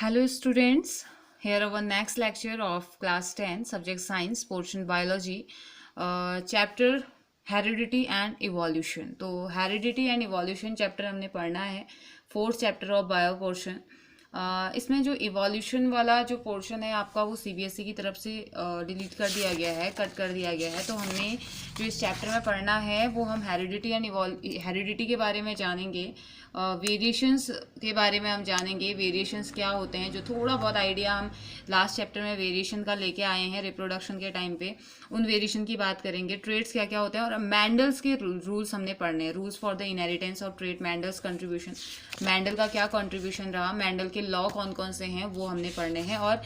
Hello students, here our next lecture of class 10 subject science portion biology chapter heredity and evolution. तो heredity and evolution chapter हमने पढ़ना है fourth chapter of bio portion. इसमें जो evolution वाला जो portion है आपका वो सीबीएसई की तरफ से डिलीट कर दिया गया है, कट कर दिया गया है। तो हमने जो इस चैप्टर में पढ़ना है वो हम हेरिडिटी एंड हेरिडिटी के बारे में जानेंगे, वेरिएशंस के बारे में हम जानेंगे, वेरिएशंस क्या होते हैं, जो थोड़ा बहुत आइडिया हम लास्ट चैप्टर में वेरिएशन का लेके आए हैं रिप्रोडक्शन के टाइम पे, उन वेरिएशन की बात करेंगे, ट्रेड्स क्या क्या होते हैं और मेंडल्स के रूल्स हमने पढ़ने हैं, rules for the inheritance of trade, Mendel's contribution, Mendel का क्या कंट्रीब्यूशन रहा, मेंडल के लॉ कौन कौन से हैं वो हमने पढ़ने हैं, और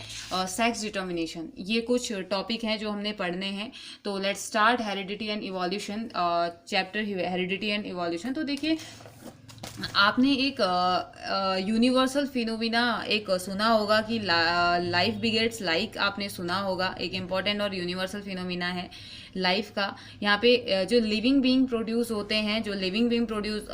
सेक्स डिटर्मिनेशन, ये कुछ टॉपिक हैं जो हमने पढ़ने हैं। तो let's start heredity and evolution chapter heredity and evolution. तो देखिए आपने एक यूनिवर्सल फिनोमिना एक सुना होगा कि लाइफ बिगेट्स लाइक, आपने सुना होगा, एक इम्पॉर्टेंट और यूनिवर्सल फिनोमिना है लाइफ का। यहाँ पे जो लिविंग बीइंग प्रोड्यूस होते हैं, जो लिविंग बीइंग प्रोड्यूस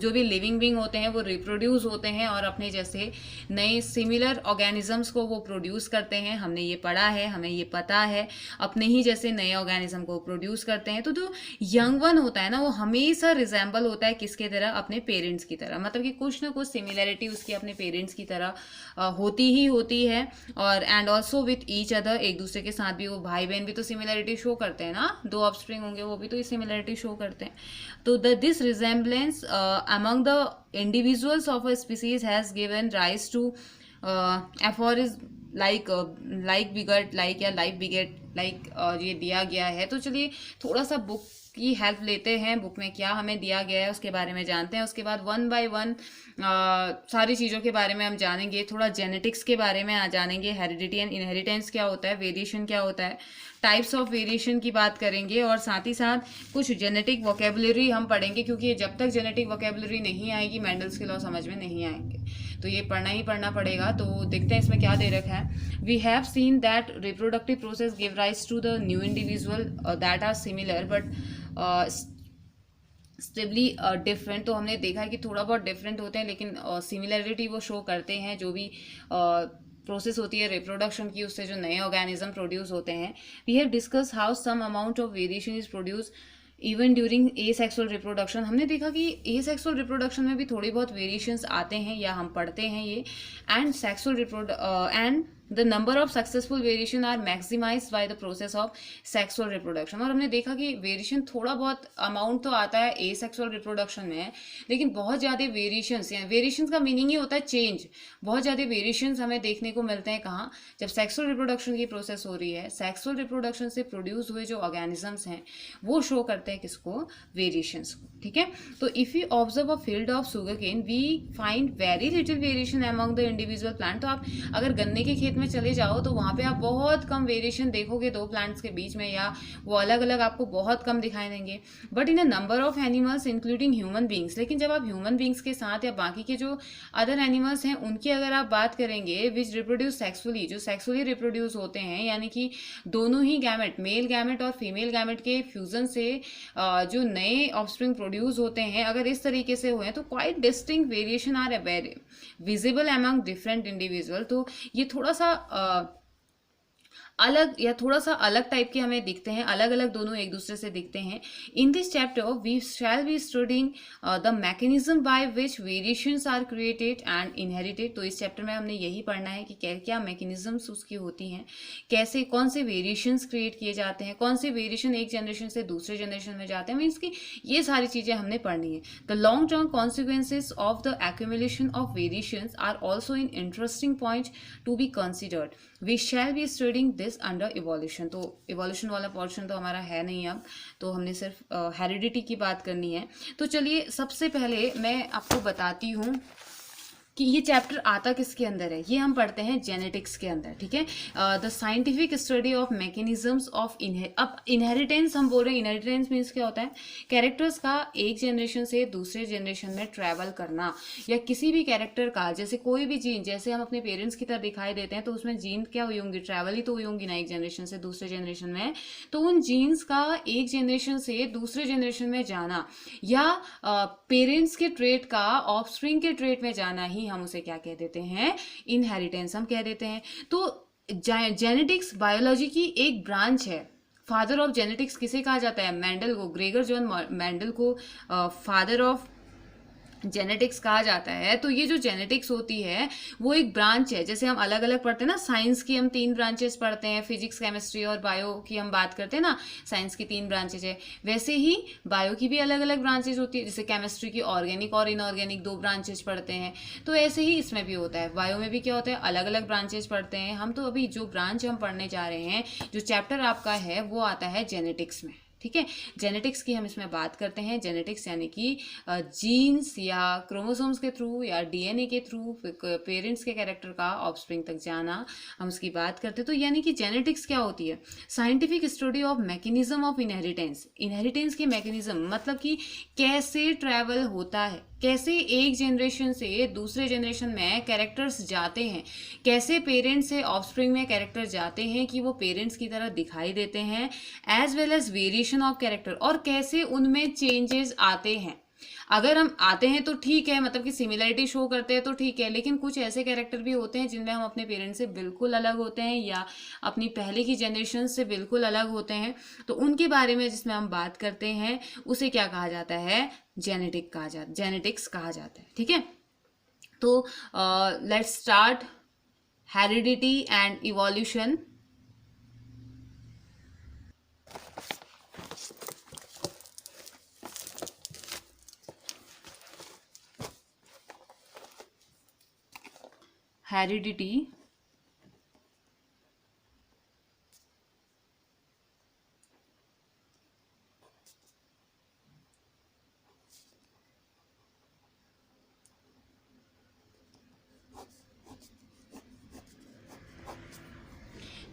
जो भी लिविंग बीइंग होते हैं वो रिप्रोड्यूस होते हैं और अपने जैसे नए सिमिलर ऑर्गेनिजम्स को वो प्रोड्यूस करते हैं। हमने ये पढ़ा है, हमें ये पता है, अपने ही जैसे नए ऑर्गेनिज्म को प्रोड्यूस करते हैं। तो जो यंग वन होता है ना वो हमेशा रिजेंबल होता है किसके तरह, अपने पेरेंट्स की तरह, मतलब कि कुछ ना कुछ सिमिलैरिटी उसकी अपने पेरेंट्स की तरह होती ही होती है। और and also with each other, एक दूसरे के साथ भी, वो भाई बहन भी तो सिमिलैरिटी शो करते हैं ना, दो ऑफस्प्रिंग होंगे वो भी तो सिमिलैरिटी शो करते हैं। तो this resemblance among the individuals of a species has given rise to aphorism like begets like या लाइफ बिगेट लाइक, ये दिया गया है। तो चलिए थोड़ा सा बुक की हेल्प लेते हैं, बुक में क्या हमें दिया गया है उसके बारे में जानते हैं। उसके बाद वन बाय वन सारी चीज़ों के बारे में हम जानेंगे, थोड़ा जेनेटिक्स के बारे में जानेंगे, हेरिडिटी एंड इनहेरिटेंस क्या होता है, वेरिएशन क्या होता है, टाइप्स ऑफ वेरिएशन की बात करेंगे, और साथ ही साथ कुछ जेनेटिक वोकेबुलरी हम पढ़ेंगे, क्योंकि जब तक जेनेटिक वोकेबुलरी नहीं आएगी मेंडल्स के लॉ समझ में नहीं आएंगे, तो ये पढ़ना ही पढ़ना पड़ेगा। तो देखते हैं इसमें क्या दे रखा है। We have seen that reproductive process give rise to the new individual that are similar but stably different. तो हमने देखा है कि थोड़ा बहुत डिफरेंट होते हैं लेकिन सिमिलरिटी वो शो करते हैं। जो भी प्रोसेस होती है रिप्रोडक्शन की, उससे जो नए ऑर्गेनिज्म प्रोड्यूस होते हैं। We have discussed how some amount of variation is produce even during asexual reproduction. हमने देखा कि ए सेक्सुअल रिप्रोडक्शन में भी थोड़ी बहुत वेरिएशंस आते हैं या हम पढ़ते हैं ये। And sexual and the number of successful variation are maximize by the process of sexual reproduction. और हमने देखा कि वेरिएशन थोड़ा बहुत अमाउंट तो आता है ए सेक्सुअल रिप्रोडक्शन में, लेकिन बहुत ज़्यादा वेरिएशंस, वेरिएशंस का मीनिंग ही होता है चेंज। बहुत ज़्यादा वेरिएशंस हमें देखने को मिलते हैं कहाँ, जब सेक्सुअल रिप्रोडक्शन की प्रोसेस हो रही है। सेक्सुअल रिप्रोडक्शन से प्रोड्यूस हुए जो ऑर्गेनिजम्स हैं वो शो करते हैं किसको, वेरिएशंस को। ठीक है, तो if you observe a field of sugar cane we find very little variation among the individual plant. तो आप अगर गन्ने के खेत में चले जाओ तो वहाँ पे आप बहुत कम वेरिएशन देखोगे दो प्लांट्स के बीच में, या वो अलग अलग आपको बहुत कम दिखाई देंगे। But in a number of animals including human beings, लेकिन जब आप ह्यूमन बींग्स के साथ या बाकी के जो अदर एनिमल्स हैं उनकी अगर आप बात करेंगे विच रिप्रोड्यूस सेक्सुअली, जो सेक्सुअली रिप्रोड्यूस होते हैं, यानी कि दोनों ही गैमेट, मेल गैमेट और फीमेल गैमेट के फ्यूजन से जो नए ऑफस्प्रिंग प्रोड्यूस होते हैं, अगर इस तरीके से हुए तो quite distinct variation are visible among different individual. तो ये थोड़ा सा अलग या थोड़ा सा अलग टाइप के हमें दिखते हैं, अलग अलग दोनों एक दूसरे से दिखते हैं। In this chapter we shall be studying the mechanism by which variations are created and inherited. तो इस चैप्टर में हमने यही पढ़ना है कि क्या क्या मैकेनिज्म्स उसकी होती हैं, कैसे कौन से वेरिएशंस क्रिएट किए जाते हैं, कौन से वेरिएशन एक जनरेशन से दूसरे जनरेशन में जाते हैं, मीन्स की ये सारी चीज़ें हमने पढ़नी है। The long term consequences of the accumulation of variations are also in interesting point to be considered. We shall be studying this under evolution. तो इवोल्यूशन वाला पोर्शन तो हमारा है नहीं अब, तो हमने सिर्फ हेरिडिटी की बात करनी है। तो चलिए सबसे पहले मैं आपको बताती हूँ कि ये चैप्टर आता किसके अंदर है। ये हम पढ़ते हैं जेनेटिक्स के अंदर। ठीक है, the scientific study of mechanisms of अब इनहेरिटेंस हम बोल रहे हैं। इनहेरिटेंस मीन्स क्या होता है, कैरेक्टर्स का एक जनरेशन से दूसरे जनरेशन में ट्रैवल करना, या किसी भी कैरेक्टर का, जैसे कोई भी जीन, जैसे हम अपने पेरेंट्स की तरह दिखाई देते हैं तो उसमें जीन क्या हुई होंगी, ट्रैवल ही तो हुई होंगी ना एक जनरेशन से दूसरे जनरेशन में। तो उन जीन्स का एक जनरेशन से दूसरे जनरेशन में जाना, या पेरेंट्स के ट्रेट का ऑफस्प्रिंग के ट्रेट में जाना ही ही हम उसे क्या कह देते हैं, इनहेरिटेंस हम कह देते हैं। तो जेनेटिक्स बायोलॉजी की एक ब्रांच है। फादर ऑफ जेनेटिक्स किसे कहा जाता है, मेंडल को, ग्रेगर जॉन मेंडल को फादर ऑफ जेनेटिक्स कहा जाता है। तो ये जो जेनेटिक्स होती है वो एक ब्रांच है। जैसे हम अलग अलग पढ़ते हैं ना, साइंस की हम 3 ब्रांचेस पढ़ते हैं, फिजिक्स केमिस्ट्री और बायो की हम बात करते हैं ना, साइंस की 3 ब्रांचेस है, वैसे ही बायो की भी अलग अलग ब्रांचेस होती है। जैसे केमिस्ट्री की ऑर्गेनिक और इनऑर्गेनिक 2 ब्रांचेस पढ़ते हैं, तो ऐसे ही इसमें भी होता है। बायो में भी क्या होता है, अलग अलग ब्रांचेस पढ़ते हैं हम। तो अभी जो ब्रांच हम पढ़ने जा रहे हैं, जो चैप्टर आपका है, वो आता है जेनेटिक्स में। ठीक है, जेनेटिक्स की हम इसमें बात करते हैं। जेनेटिक्स यानी कि जीन्स या क्रोमोसोम्स के थ्रू या डीएनए के थ्रू पेरेंट्स के कैरेक्टर का ऑफस्प्रिंग तक जाना, हम उसकी बात करते हैं। तो यानी कि जेनेटिक्स क्या होती है, scientific study of mechanism of inheritance. Inheritance के मैकेनिज्म मतलब कि कैसे ट्रैवल होता है, कैसे एक जनरेशन से दूसरे जनरेशन में कैरेक्टर्स जाते हैं, कैसे पेरेंट्स से ऑफस्प्रिंग में कैरेक्टर जाते हैं कि वो पेरेंट्स की तरह दिखाई देते हैं, as well as variation of character, और कैसे उनमें चेंजेस आते हैं। अगर हम आते हैं तो ठीक है, मतलब कि सिमिलरिटी शो करते हैं तो ठीक है, लेकिन कुछ ऐसे कैरेक्टर भी होते हैं जिनमें हम अपने पेरेंट्स से बिल्कुल अलग होते हैं या अपनी पहले की जनरेशन से बिल्कुल अलग होते हैं। तो उनके बारे में जिसमें हम बात करते हैं उसे क्या कहा जाता है, जेनेटिक्स कहा जाता है। ठीक है, तो let's start heredity and evolution. Heredity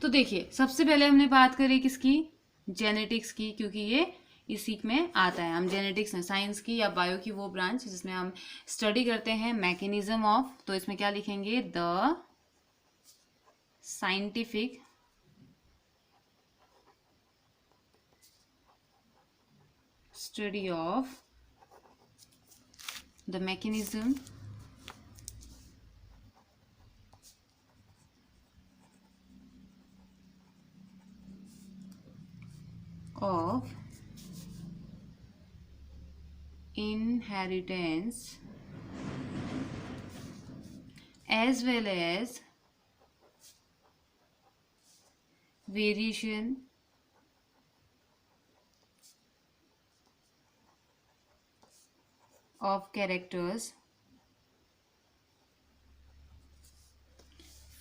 तो देखिए, सबसे पहले हमने बात करी किसकी, जेनेटिक्स की, क्योंकि ये इसी में आता है। हम जेनेटिक्स में साइंस की या बायो की वो ब्रांच जिसमें हम स्टडी करते हैं मैकेनिज्म ऑफ, तो इसमें क्या लिखेंगे, the scientific study of the mechanism of inheritance as well as variation of characters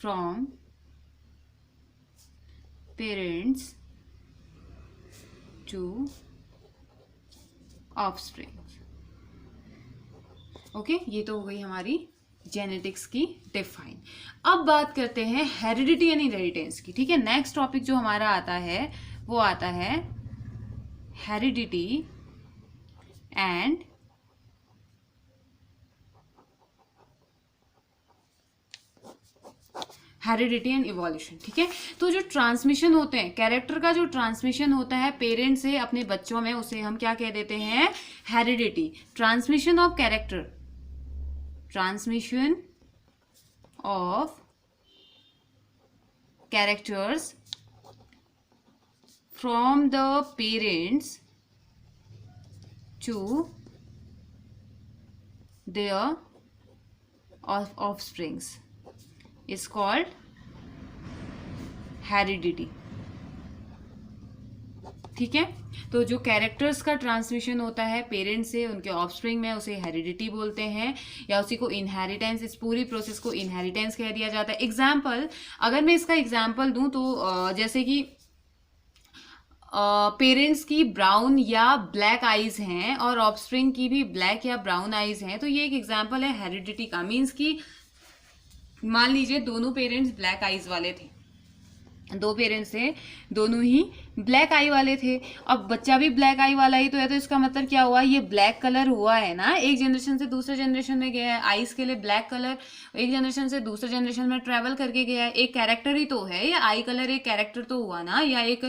from parents to offspring. Okay, ये तो हो गई हमारी जेनेटिक्स की डिफाइन। अब बात करते हैं हेरिडिटी एंड इनहेरिटेंस की। ठीक है, नेक्स्ट टॉपिक जो हमारा आता है वो आता है heredity and heredity and evolution. ठीक है, तो जो ट्रांसमिशन होते हैं, कैरेक्टर का जो ट्रांसमिशन होता है पेरेंट्स से अपने बच्चों में, उसे हम क्या कह देते हैं, heredity. Transmission of character, transmission of characters from the parents to their offsprings is called heredity। ठीक है, तो जो कैरेक्टर्स का ट्रांसमिशन होता है पेरेंट्स से उनके ऑफस्प्रिंग में, उसे हेरिडिटी बोलते हैं, या उसी को इनहेरिटेंस, इस पूरी प्रोसेस को इनहेरिटेंस कह दिया जाता है। एग्जाम्पल, अगर मैं इसका एग्जाम्पल दूं तो जैसे कि पेरेंट्स की ब्राउन या ब्लैक आईज हैं और ऑफस्प्रिंग की भी ब्लैक या ब्राउन आईज हैं, तो ये एक एग्जाम्पल है हेरिडिटी का। मीन्स की मान लीजिए दोनों पेरेंट्स ब्लैक आईज वाले थे, दो पेरेंट्स थे, दोनों ही ब्लैक आई वाले थे। अब बच्चा भी ब्लैक आई वाला ही तो है, तो इसका मतलब क्या हुआ, ये ब्लैक कलर हुआ है ना, एक जनरेशन से दूसरे जनरेशन में गया है। आइस के लिए ब्लैक कलर एक जनरेशन से दूसरे जनरेशन में ट्रेवल करके गया है, एक कैरेक्टर ही तो है, या आई कलर एक कैरेक्टर तो हुआ ना, या एक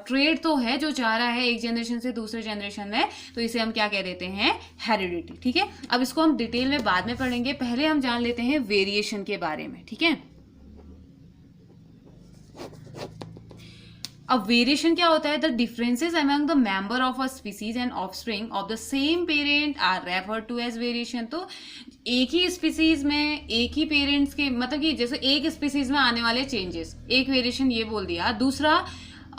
ट्रेड तो है जो जा रहा है एक जनरेशन से दूसरे जनरेशन में, तो इसे हम क्या कह देते हैं, हेरिडिटी। ठीक है, अब इसको हम डिटेल में बाद में पढ़ेंगे, पहले हम जान लेते हैं वेरिएशन के बारे में। ठीक है, अब वेरिएशन क्या होता है, the differences among the member of a species and offspring of the same parent are referred to as variation. तो एक ही स्पीसीज में एक ही पेरेंट्स के, मतलब कि जैसे एक स्पीसीज में आने वाले चेंजेस, एक वेरिएशन ये बोल दिया, दूसरा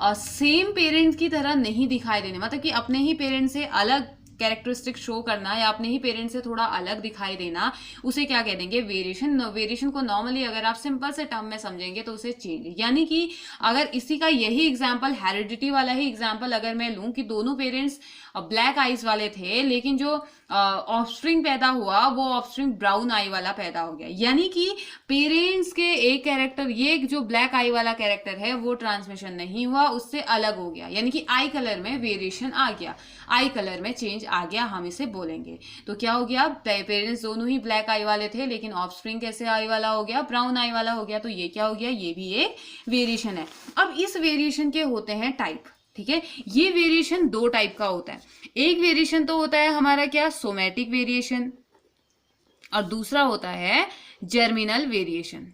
सेम पेरेंट्स की तरह नहीं दिखाई देने, मतलब कि अपने ही पेरेंट्स से अलग कैरेक्टरिस्टिक शो करना या अपने ही पेरेंट्स से थोड़ा अलग दिखाई देना, उसे क्या कह देंगे, वेरिएशन। वेरिएशन को नॉर्मली अगर आप सिंपल से टर्म में समझेंगे तो उसे चेंज, यानी कि अगर इसी का यही एग्जांपल, हेरिडिटी वाला ही एग्जांपल अगर मैं लूं कि दोनों पेरेंट्स ब्लैक आईज वाले थे, लेकिन जो ऑफस्प्रिंग पैदा हुआ वो ऑफस्प्रिंग ब्राउन आई वाला पैदा हो गया, यानी कि पेरेंट्स के एक कैरेक्टर, ये जो ब्लैक आई वाला कैरेक्टर है वो ट्रांसमिशन नहीं हुआ, उससे अलग हो गया, यानी कि आई कलर में वेरिएशन आ गया, आई कलर में चेंज आ गया, हम इसे बोलेंगे। तो क्या हो गया, पेरेंट्स दोनों ही ब्लैक आई वाले थे, लेकिन ऑफस्प्रिंग कैसे आई वाला हो गया, ब्राउन आई वाला हो गया, तो ये क्या हो गया, ये भी एक वेरिएशन है। अब इस वेरिएशन के होते हैं टाइप। ठीक है, ये वेरिएशन दो टाइप का होता है, एक वेरिएशन तो होता है हमारा क्या, सोमैटिक वेरिएशन, और दूसरा होता है जर्मिनल वेरिएशन।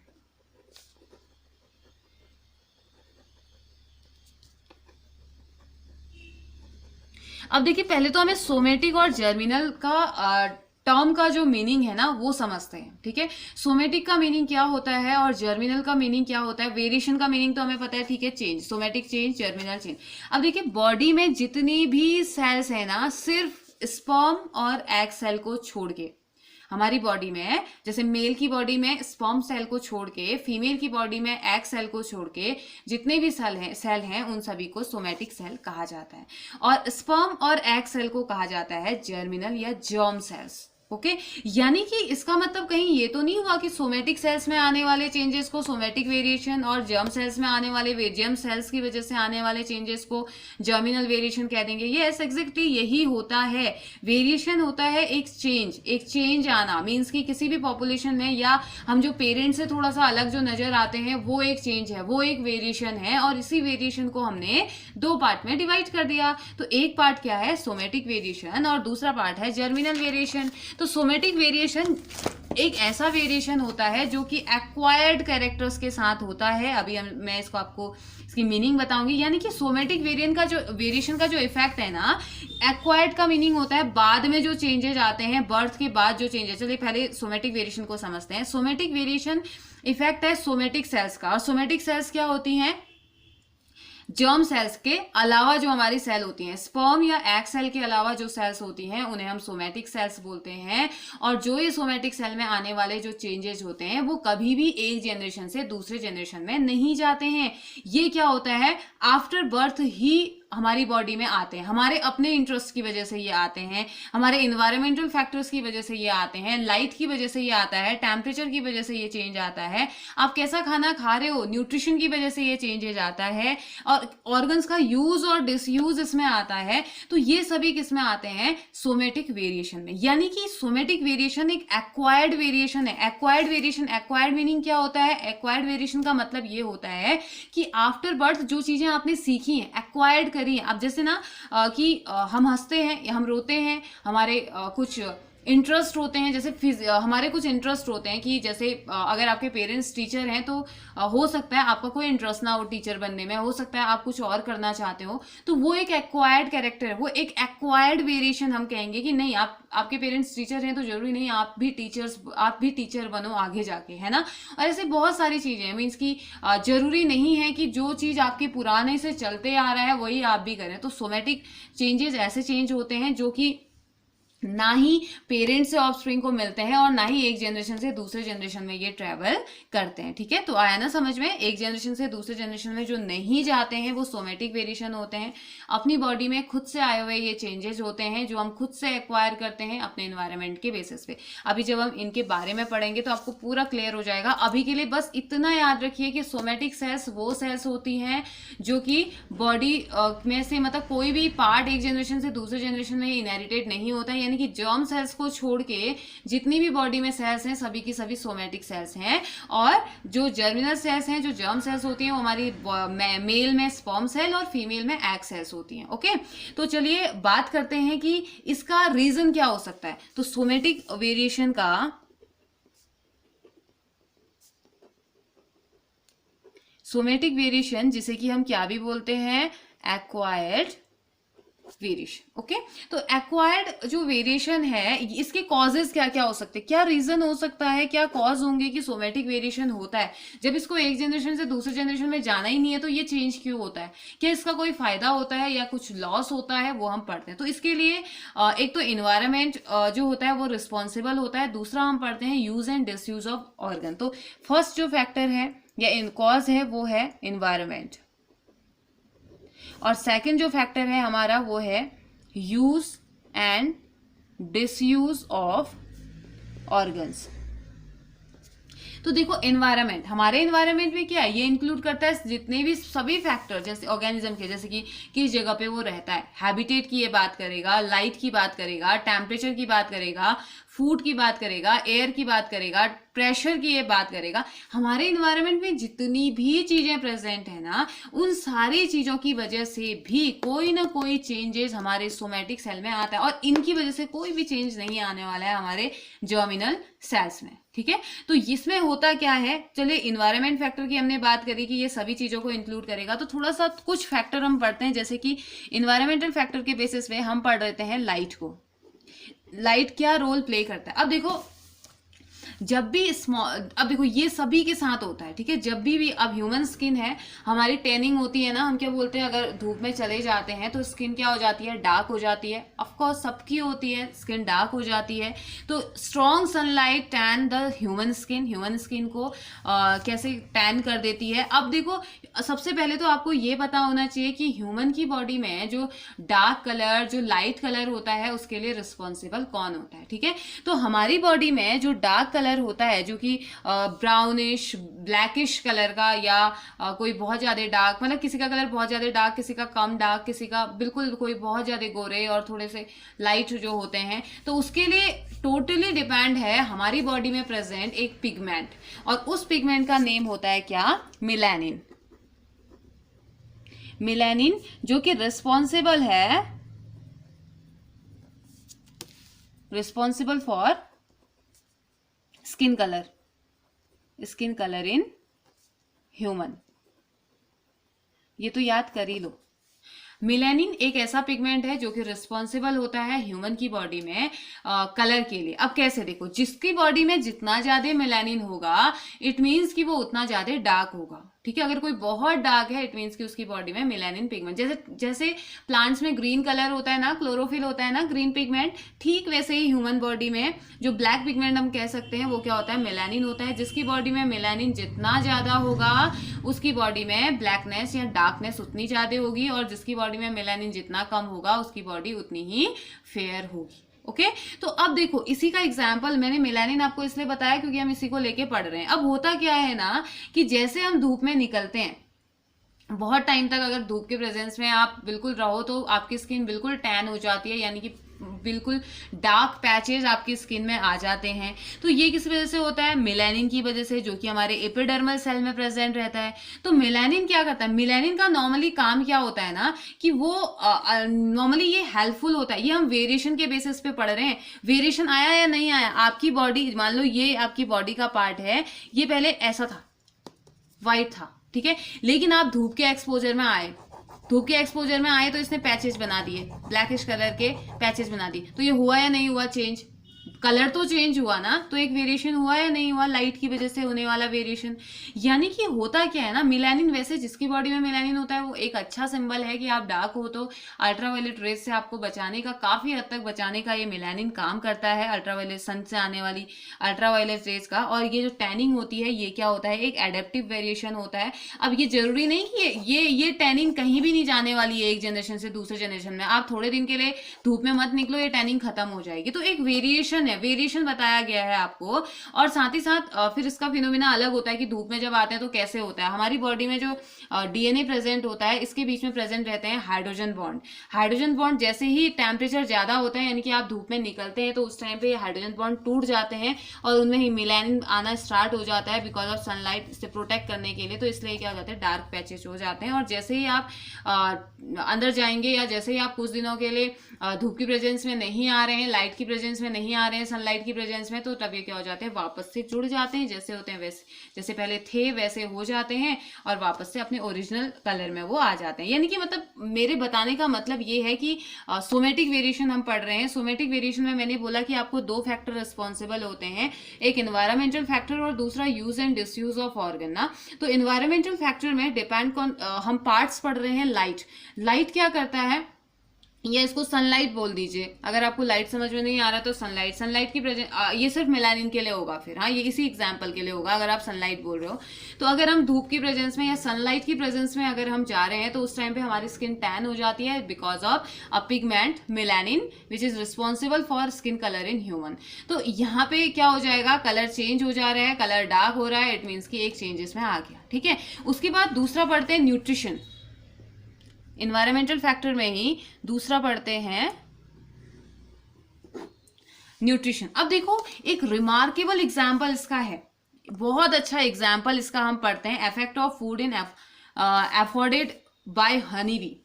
अब देखिए, पहले तो हमें सोमेटिक और जर्मिनल का टर्म का जो मीनिंग है ना वो समझते हैं। ठीक है, सोमेटिक का मीनिंग क्या होता है और जर्मिनल का मीनिंग क्या होता है। वेरिएशन का मीनिंग तो हमें पता है, ठीक है, change, somatic change, germinal change. अब देखिए, बॉडी में जितनी भी सेल्स है ना, सिर्फ स्पर्म और एग सेल को छोड़ के, हमारी बॉडी में जैसे मेल की बॉडी में स्पर्म सेल को छोड़ के, फीमेल की बॉडी में एग सेल को छोड़ के जितने भी सेल हैं उन सभी को सोमैटिक सेल कहा जाता है, और स्पर्म और एग सेल को कहा जाता है जर्मिनल या जर्म सेल्स। ओके, यानी कि इसका मतलब कहीं ये तो नहीं हुआ कि सोमेटिक सेल्स में आने वाले चेंजेस को सोमेटिक वेरिएशन और जर्म सेल्स में आने वाले जर्म सेल्स की वजह से आने वाले चेंजेस को जर्मिनल वेरिएशन कह देंगे। यस, एग्जैक्टली यही होता है। वेरिएशन होता है एक चेंज आना, मीन्स कि किसी भी पॉपुलेशन में या हम जो पेरेंट से थोड़ा सा अलग जो नजर आते हैं वो एक चेंज है, वो एक वेरिएशन है, और इसी वेरिएशन को हमने दो पार्ट में डिवाइड कर दिया। तो एक पार्ट क्या है, सोमेटिक वेरिएशन, और दूसरा पार्ट है जर्मिनल वेरिएशन। तो सोमेटिक वेरिएशन एक ऐसा वेरिएशन होता है जो कि एक्वायर्ड कैरेक्टर्स के साथ होता है। अभी मैं इसको आपको इसकी मीनिंग बताऊंगी, यानी कि सोमेटिक वेरिएशन का जो इफेक्ट है ना, एक्वायर्ड का मीनिंग होता है बाद में जो चेंजेस आते हैं, बर्थ के बाद जो चेंजेस। चलिए पहले सोमेटिक वेरिएशन को समझते हैं। सोमेटिक वेरिएशन इफेक्ट है सोमेटिक सेल्स का, और सोमेटिक सेल्स क्या होती हैं, जर्म सेल्स के अलावा जो हमारी सेल होती हैं, स्पर्म या एग सेल के अलावा जो सेल्स होती हैं उन्हें हम सोमेटिक सेल्स बोलते हैं। और जो ये सोमेटिक सेल में आने वाले जो चेंजेस होते हैं वो कभी भी एक जनरेशन से दूसरे जनरेशन में नहीं जाते हैं। ये क्या होता है, आफ्टर बर्थ ही हमारी बॉडी में आते हैं, हमारे अपने इंटरेस्ट की वजह से ये आते हैं, हमारे इन्वायरमेंटल फैक्टर्स की वजह से ये आते हैं, लाइट की वजह से ये आता है, टेम्परेचर की वजह से ये चेंज आता है, आप कैसा खाना खा रहे हो, न्यूट्रिशन की वजह से ये चेंजेज आता है, और ऑर्गन्स का यूज और डिसयूज इसमें आता है। तो ये सभी किसमें आते हैं, सोमेटिक वेरिएशन में। यानी कि सोमेटिक वेरिएशन एक एक्वायर्ड वेरिएशन है। एक्वायर्ड मीनिंग क्या होता है, एक्वायर्ड वेरिएशन का मतलब ये होता है कि आफ्टर बर्थ जो चीजें आपने सीखी हैं, एक्वायर्ड करिए। अब जैसे ना कि हम हंसते हैं, हम रोते हैं, हमारे कुछ इंटरेस्ट होते हैं, जैसे हमारे कुछ इंटरेस्ट होते हैं कि जैसे अगर आपके पेरेंट्स टीचर हैं तो हो सकता है आपका कोई इंटरेस्ट ना हो टीचर बनने में, हो सकता है आप कुछ और करना चाहते हो, तो वो एक एक्वायर्ड कैरेक्टर है, वो एक एक्वायर्ड वेरिएशन हम कहेंगे कि नहीं, आपके पेरेंट्स टीचर हैं तो जरूरी नहीं आप भी टीचर बनो आगे जाके, है ना। और ऐसे बहुत सारी चीजें मीन्स कि जरूरी नहीं है कि जो चीज आपके पुराने से चलते आ रहा है वही आप भी करें। तो सोमेटिक चेंजेस ऐसे चेंज होते हैं जो कि ना ही पेरेंट्स से ऑफस्प्रिंग को मिलते हैं और ना ही एक जनरेशन से दूसरे जनरेशन में ये ट्रेवल करते हैं। ठीक है, तो आया ना समझ में, एक जनरेशन से दूसरे जनरेशन में जो नहीं जाते हैं वो सोमेटिक वेरिएशन होते हैं। अपनी बॉडी में खुद से आए हुए ये चेंजेस होते हैं जो हम खुद से एक्वायर करते हैं अपने इन्वायरमेंट के बेसिस पे। अभी जब हम इनके बारे में पढ़ेंगे तो आपको पूरा क्लियर हो जाएगा। अभी के लिए बस इतना याद रखिए कि सोमेटिक सेल्स वो सेल्स होती हैं जो कि बॉडी में से मतलब कोई भी पार्ट एक जनरेशन से दूसरे जनरेशन में इनहेरिटेड नहीं होता है, यानी कि जर्म सेल्स को छोड़ के जितनी भी बॉडी में सेल्स हैं सभी की सभी सोमेटिक सेल्स हैं। और जो जर्मिनल सेल्स हैं, जो जर्म सेल्स होती हैं, वो हमारी मेल में स्पर्म सेल और फीमेल में एग सेल्स होती हैं। ओके, तो चलिए बात करते हैं कि इसका रीजन क्या हो सकता है। तो सोमेटिक वेरिएशन का सोमेटिक वेरिएशन जिसे कि हम क्या भी बोलते हैं, एक्वायर्ड वेरिएशन। ओके, तो एक्वायर्ड जो वेरिएशन है इसके कॉजेज क्या क्या हो सकते हैं, क्या रीजन हो सकता है, क्या कॉज होंगे कि सोमेटिक वेरिएशन होता है। जब इसको एक जनरेशन से दूसरे जनरेशन में जाना ही नहीं है तो ये चेंज क्यों होता है, क्या इसका कोई फायदा होता है या कुछ लॉस होता है, वो हम पढ़ते हैं। तो इसके लिए एक तो इन्वायरमेंट जो होता है वो रिस्पॉन्सिबल होता है, दूसरा हम पढ़ते हैं use and disuse of organ. तो फर्स्ट जो फैक्टर है या इन कॉज है वो है इन्वायरमेंट, और सेकंड जो फैक्टर है हमारा वो है use and disuse of organs. तो देखो एनवायरनमेंट, हमारे एनवायरनमेंट में क्या है, ये इंक्लूड करता है जितने भी सभी फैक्टर जैसे ऑर्गेनिज्म के, जैसे कि किस जगह पे वो रहता है, हैबिटेट की ये बात करेगा, लाइट की बात करेगा, टेम्परेचर की बात करेगा, फूड की बात करेगा, एयर की बात करेगा, प्रेशर की ये बात करेगा। हमारे इन्वायरमेंट में जितनी भी चीजें प्रेजेंट है ना, उन सारी चीजों की वजह से भी कोई ना कोई चेंजेस हमारे सोमेटिक सेल में आता है, और इनकी वजह से कोई भी चेंज नहीं आने वाला है हमारे जर्मिनल सेल्स में। ठीक है, तो इसमें होता क्या है, चलिए इन्वायरमेंट फैक्टर की हमने बात करी कि ये सभी चीजों को इंक्लूड करेगा, तो थोड़ा सा कुछ फैक्टर हम पढ़ते हैं। जैसे कि इन्वायरमेंटल फैक्टर के बेसिस पे हम पढ़ रहे हैं लाइट को, लाइट क्या रोल प्ले करता है। अब देखो जब भी अब देखो ये सभी के साथ होता है। ठीक है, जब भी अब ह्यूमन स्किन है, हमारी टैनिंग होती है ना, हम क्या बोलते हैं, अगर धूप में चले जाते हैं तो स्किन क्या हो जाती है, डार्क हो जाती है। ऑफ कोर्स सबकी होती है, स्किन डार्क हो जाती है। तो strong sunlight tan the human skin को कैसे टैन कर देती है। अब देखो सबसे पहले तो आपको ये पता होना चाहिए कि ह्यूमन की बॉडी में जो डार्क कलर, जो लाइट कलर होता है, उसके लिए रिस्पॉन्सिबल कौन होता है। ठीक है, तो हमारी बॉडी में जो डार्क कलर होता है, जो कि ब्राउनिश ब्लैकिश कलर का, या कोई बहुत ज्यादा डार्क, मतलब किसी का कलर बहुत ज्यादा डार्क, किसी का कम डार्क, किसी का बिल्कुल, कोई बहुत ज्यादा गोरे और थोड़े से लाइट जो होते हैं, तो उसके लिए टोटली डिपेंड है हमारी बॉडी में प्रेजेंट एक पिगमेंट, और उस पिगमेंट का नेम होता है क्या, मिलानिन। मिलानिन जो कि responsible for skin colour in human. ये तो याद कर ही लो। मिलेनिन एक ऐसा पिगमेंट है जो कि रिस्पॉन्सिबल होता है ह्यूमन की बॉडी में कलर के लिए। अब कैसे, देखो जिसकी बॉडी में जितना ज्यादा मिलेनिन होगा इट मीन्स कि वो उतना ज्यादा डार्क होगा। ठीक है, अगर कोई बहुत डार्क है इट मीन्स कि उसकी बॉडी में मिलेनिन पिगमेंट, जैसे प्लांट्स में ग्रीन कलर होता है ना, क्लोरोफिल होता है ना, ग्रीन पिगमेंट, ठीक वैसे ही ह्यूमन बॉडी में जो ब्लैक पिगमेंट हम कह सकते हैं वो क्या होता है, मिलेनिन होता है। जिसकी बॉडी में मिलेनिन जितना ज्यादा होगा उसकी बॉडी में ब्लैकनेस या डार्कनेस उतनी ज्यादा होगी, और जिसकी बॉडी में मिलेनिन जितना कम होगा उसकी बॉडी उतनी ही फेयर होगी। ओके, तो अब देखो इसी का एग्जाम्पल, मैंने मेलानिन आपको इसलिए बताया क्योंकि हम इसी को लेके पढ़ रहे हैं। अब होता क्या है ना कि जैसे हम धूप में निकलते हैं, बहुत टाइम तक अगर धूप के प्रेजेंस में आप बिल्कुल रहो तो आपकी स्किन बिल्कुल टैन हो जाती है, यानी कि बिल्कुल डार्क पैचेस आपकी स्किन में आ जाते हैं। तो ये किस वजह से होता है, मेलानिन की वजह से, जो कि हमारे एपिडर्मल सेल में प्रेजेंट रहता है। तो मेलानिन क्या करता है, मेलानिन का नॉर्मली काम क्या होता है ना कि वो नॉर्मली ये हेल्पफुल होता है। ये हम वेरिएशन के बेसिस पे पढ़ रहे हैं, वेरिएशन आया या नहीं आया, आपकी बॉडी, मान लो ये आपकी बॉडी का पार्ट है, ये पहले ऐसा था, व्हाइट था, ठीक है, लेकिन आप धूप के एक्सपोजर में आए, तो इसने पैचेस बना दिए, ब्लैकिश कलर के पैचेस बना दिए, तो ये हुआ या नहीं हुआ चेंज, कलर तो चेंज हुआ ना, तो एक वेरिएशन हुआ या नहीं हुआ, लाइट की वजह से होने वाला वेरिएशन। यानी कि होता क्या है ना, मिलानिन, वैसे जिसकी बॉडी में मिलानिन होता है वो एक अच्छा सिंबल है कि आप डार्क हो तो अल्ट्रावायलेट रेज से आपको बचाने का, काफी हद तक बचाने का ये मिलानिन काम करता है, अल्ट्रावायलेट सन से आने वाली अल्ट्रावायलेट रेज का। और ये जो टैनिंग होती है ये क्या होता है, एक एडेप्टिव वेरिएशन होता है। अब ये जरूरी नहीं कि ये टैनिंग कहीं भी नहीं जाने वाली है एक जनरेशन से दूसरे जनरेशन में। आप थोड़े दिन के लिए धूप में मत निकलो, ये टैनिंग खत्म हो जाएगी। तो एक वेरिएशन है, वेरिएशन बताया गया है आपको। और साथ ही साथ फिर इसका फिनोमिना अलग होता है कि धूप में जब आते हैं तो कैसे होता है। हमारी बॉडी में जो डीएनए प्रेजेंट होता है, इसके बीच में प्रेजेंट रहते हैं हाइड्रोजन बॉन्ड। हाइड्रोजन बॉन्ड जैसे ही टेम्परेचर ज्यादा होता है, यानी कि आप धूप में निकलते हैं, तो उस टाइम पे ये हाइड्रोजन बॉन्ड टूट जाते हैं और उनमें ही मिलानिन आना स्टार्ट हो जाता है बिकॉज ऑफ सनलाइट से प्रोटेक्ट करने के लिए। तो इसलिए क्या हो जाता है, डार्क पैचेस हो जाते हैं। और जैसे ही आप अंदर जाएंगे या जैसे ही आप कुछ दिनों के लिए धूप की प्रेजेंस में नहीं आ रहे हैं, लाइट की प्रेजेंस में नहीं आ रहे हैं, सनलाइट की प्रेजेंस में, तो तब ये क्या हो जाते हैं, वापस से जुड़ जाते हैं, जैसे होते हैं वैसे, जैसे पहले थे वैसे हो जाते हैं और वापस से अपने ओरिजिनल कलर में वो आ जाते हैं। यानी कि मतलब मेरे बताने का मतलब ये है कि सोमेटिक वेरिएशन हम पढ़ रहे हैं। सोमेटिक वेरिएशन में मैंने बोला कि आपको दो फैक्टर रिस्पॉन्सिबल होते हैं, एक एनवायरमेंटल फैक्टर और दूसरा use and disuse of organ ना। तो एनवायरमेंटल फैक्टर में डिपेंड हम पार्ट्स पढ़ रहे हैं। लाइट, लाइट क्या करता है, या इसको सनलाइट बोल दीजिए। अगर आपको लाइट समझ में नहीं आ रहा तो सनलाइट, सनलाइट की प्रेजेंस, ये सिर्फ मेलानिन के लिए होगा फिर, हाँ ये इसी एग्जांपल के लिए होगा अगर आप सनलाइट बोल रहे हो। तो अगर हम धूप की प्रेजेंस में या सनलाइट की प्रेजेंस में अगर हम जा रहे हैं तो उस टाइम पे हमारी स्किन टैन हो जाती है because of a pigment melanin which is responsible for skin colour in human. तो यहाँ पे क्या हो जाएगा, कलर चेंज हो जा रहा है, कलर डार्क हो रहा है, इट मीन्स की एक चेंज इसमें आ गया। ठीक है, उसके बाद दूसरा पढ़ते हैं न्यूट्रिशन। इन्वायरमेंटल फैक्टर में ही दूसरा पढ़ते हैं न्यूट्रिशन। अब देखो एक रिमार्केबल एग्जाम्पल इसका है, बहुत अच्छा एग्जाम्पल इसका हम पढ़ते हैं, effect of food in afforded by honey bee.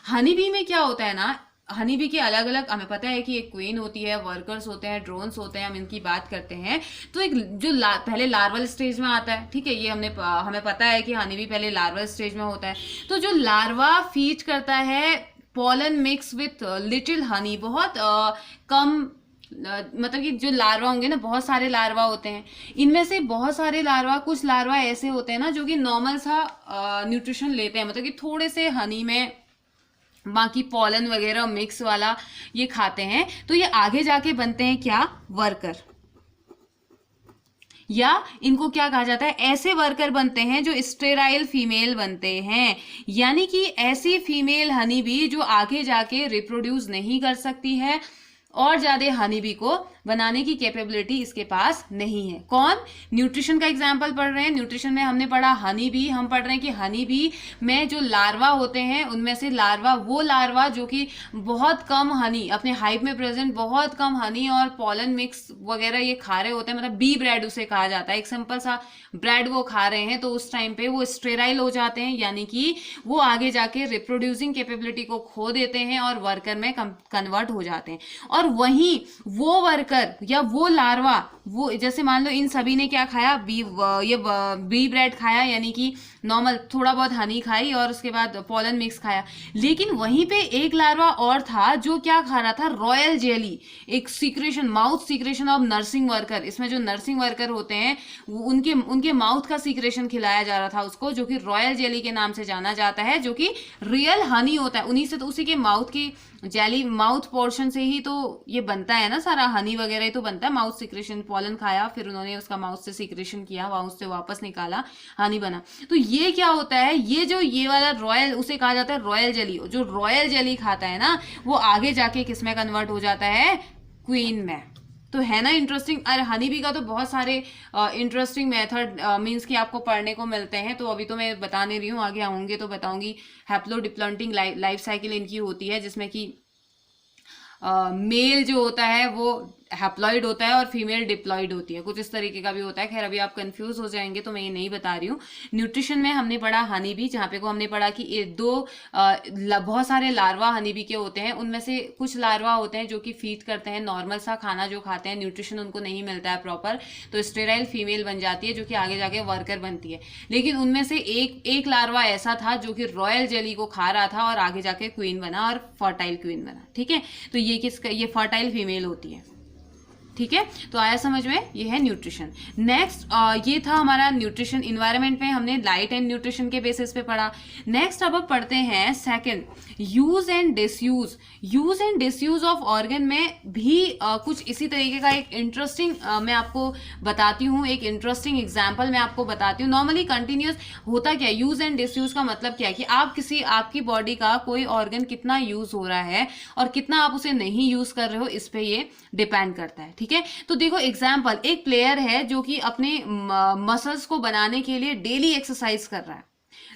Honey bee में क्या होता है ना, हनी बी के अलग अलग, हमें पता है कि एक क्वीन होती है, वर्कर्स होते हैं, ड्रोन्स होते हैं, हम इनकी बात करते हैं। तो एक जो पहले लार्वल स्टेज में आता है, ठीक है, ये हमें पता है कि हनी बी पहले लार्वल स्टेज में होता है। तो जो लार्वा फीड करता है pollen mix with little Honey, बहुत कम, मतलब कि जो लार्वा होंगे ना, बहुत सारे लार्वा होते हैं, इनमें से बहुत सारे लार्वा, कुछ लार्वा ऐसे होते हैं ना जो कि नॉर्मल सा न्यूट्रिशन लेते हैं, मतलब कि थोड़े से हनी में बाकी पॉलन वगैरह मिक्स वाला ये खाते हैं। तो ये आगे जाके बनते हैं क्या, वर्कर, या इनको क्या कहा जाता है, ऐसे वर्कर बनते हैं जो स्टेराइल फीमेल बनते हैं। यानी कि ऐसी फीमेल हनी बी जो आगे जाके रिप्रोड्यूस नहीं कर सकती है और ज्यादा हनी बी को बनाने की कैपेबिलिटी इसके पास नहीं है। कौन, न्यूट्रिशन का एग्जांपल पढ़ रहे हैं। न्यूट्रिशन में हमने पढ़ा हनी बी, हम पढ़ रहे हैं कि हनी बी में जो लार्वा होते हैं उनमें से लार्वा, वो लार्वा जो कि बहुत कम हनी, अपने हाइव में प्रेजेंट बहुत कम हनी और पॉलन मिक्स वगैरह ये खा रहे होते हैं, मतलब बी ब्रेड उसे कहा जाता है, एक सिंपल सा ब्रेड वो खा रहे हैं, तो उस टाइम पे वो स्टेराइल हो जाते हैं, यानी कि वो आगे जाके रिप्रोड्यूसिंग कैपेबिलिटी को खो देते हैं और वर्कर में कन्वर्ट हो जाते हैं। और वहीं वो वर्कर या वो लार्वा, वो जैसे मान लो इन सभी ने क्या खाया, बी ब्रेड खाया, यानी कि नॉर्मल थोड़ा बहुत हनी खाई और उसके बाद पॉलन मिक्स खाया। लेकिन वहीं पे एक लार्वा और था जो क्या खा रहा था, रॉयल जेली, एक secretion, mouth secretion of nursing worker. इसमें जो नर्सिंग वर्कर होते हैं उनके माउथ का सीक्रेशन खिलाया जा रहा था उसको, जो कि रॉयल जेली के नाम से जाना जाता है, जो कि रियल हनी होता है, उन्हीं से, तो उसी के माउथ की जेली, माउथ पोर्शन से ही तो ये बनता है ना सारा, हनी वगैरह ही तो बनता है। माउथ सीक्रेशन, पॉलन खाया, फिर उन्होंने उसका माउथ से सीक्रेशन किया, माउथ से वापस निकाला, हनी बना। तो ये क्या होता है, ये वाला रॉयल, उसे कहा जाता है रॉयल जेली। जो रॉयल जेली खाता है ना, वो आगे जाके किस में कन्वर्ट हो जाता है, क्वीन में। तो है ना इंटरेस्टिंग। अरे हनी बी का तो बहुत सारे इंटरेस्टिंग मेथड मींस कि आपको पढ़ने को मिलते हैं, तो अभी तो मैं बता नहीं रही हूँ, आगे आऊंगे तो बताऊंगी। हैप्लोडिप्लॉन्टिंग लाइफ साइकिल इनकी होती है, जिसमें कि मेल जो होता है वो हैप्लॉइड होता है और फीमेल डिप्लॉइड होती है, कुछ इस तरीके का भी होता है। खैर अभी आप कंफ्यूज हो जाएंगे तो मैं ये नहीं बता रही हूँ। न्यूट्रिशन में हमने पढ़ा हनी बी, जहाँ पे को हमने पढ़ा कि ये बहुत सारे लार्वा हनी बी के होते हैं, उनमें से कुछ लार्वा होते हैं जो कि फीड करते हैं नॉर्मल सा खाना जो खाते हैं, न्यूट्रिशन उनको नहीं मिलता है प्रॉपर, तो स्टेराइल फीमेल बन जाती है जो कि आगे जाके वर्कर बनती है। लेकिन उनमें से एक लार्वा ऐसा था जो कि रॉयल जेली को खा रहा था और आगे जाके क्वीन बना और फर्टाइल क्वीन बना। ठीक है, तो ये फर्टाइल फीमेल होती है। ठीक है, तो आया समझ में, ये है न्यूट्रिशन। नेक्स्ट ये था हमारा न्यूट्रिशन। इन्वायरमेंट में हमने लाइट एंड न्यूट्रिशन के बेसिस पे पढ़ा। नेक्स्ट अब पढ़ते हैं second, use and disuse. Use and disuse of organ में भी कुछ इसी तरीके का एक इंटरेस्टिंग मैं आपको बताती हूँ, एक इंटरेस्टिंग एग्जाम्पल मैं आपको बताती हूँ। नॉर्मली कंटिन्यूस होता क्या, यूज एंड डिसयूज का मतलब क्या है कि आप आपकी बॉडी का कोई ऑर्गन कितना यूज हो रहा है और कितना आप उसे नहीं यूज कर रहे हो, इस पे ये डिपेंड करता है। ठीक है, तो देखो एग्जाम्पल, एक प्लेयर है जो कि अपने मसल्स को बनाने के लिए डेली एक्सरसाइज कर रहा है।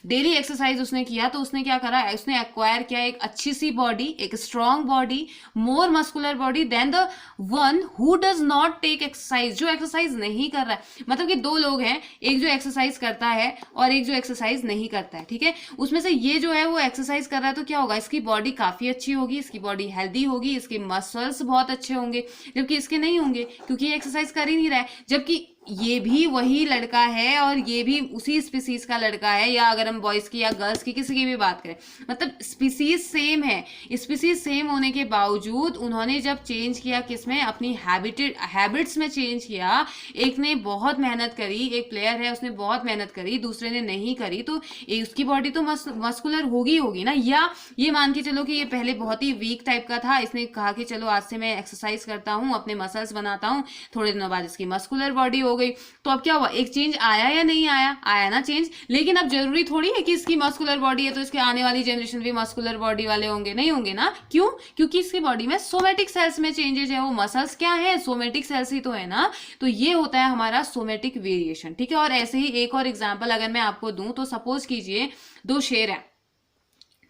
डेली एक्सरसाइज उसने किया तो उसने क्या करा, उसने एक्वायर किया एक अच्छी सी बॉडी, एक strong body, more muscular body than the one who does not take exercise, जो एक्सरसाइज नहीं कर रहा है। मतलब कि दो लोग हैं, एक जो एक्सरसाइज करता है और एक जो एक्सरसाइज नहीं करता है। ठीक है, उसमें से ये जो है वो एक्सरसाइज कर रहा है तो क्या होगा, इसकी बॉडी काफी अच्छी होगी, इसकी बॉडी हेल्दी होगी, इसके मसल्स बहुत अच्छे होंगे, जबकि इसके नहीं होंगे क्योंकि ये एक्सरसाइज कर ही नहीं रहा है। जबकि ये भी वही लड़का है और ये भी उसी स्पीसीज का लड़का है, या अगर हम बॉयज की या गर्ल्स की किसी की भी बात करें, मतलब स्पीसीज सेम है। स्पीसीज सेम होने के बावजूद उन्होंने जब चेंज किया, किसमें, अपनी हैबिट्स में चेंज किया। एक ने बहुत मेहनत करी, एक प्लेयर है उसने बहुत मेहनत करी, दूसरे ने नहीं करी, तो उसकी बॉडी तो मस्कुलर होगी ना। या ये मान के चलो कि ये पहले बहुत ही वीक टाइप का था, इसने कहा कि चलो आज से मैं एक्सरसाइज करता हूँ, अपने मसल्स बनाता हूँ, थोड़े दिनों बाद इसकी मस्कुलर बॉडी हो गई। तो अब क्या हुआ, एक चेंज आया या नहीं आया, आया ना चेंज। लेकिन अब जरूरी थोड़ी है कि इसकी मस्कुलर बॉडी है तो इसके आने वाली जनरेशन भी मस्कुलर बॉडी वाले होंगे, नहीं होंगे ना। क्यों, क्योंकि इसकी बॉडी में सोमेटिक सेल्स में चेंजेस है। वो मसल्स क्या है, सोमेटिक सेल्स ही तो है ना। तो ये होता है हमारा सोमेटिक वेरिएशन। ठीक है, और ऐसे ही एक और एग्जाम्पल अगर मैं आपको दूं तो सपोज कीजिए दो शेर हैं,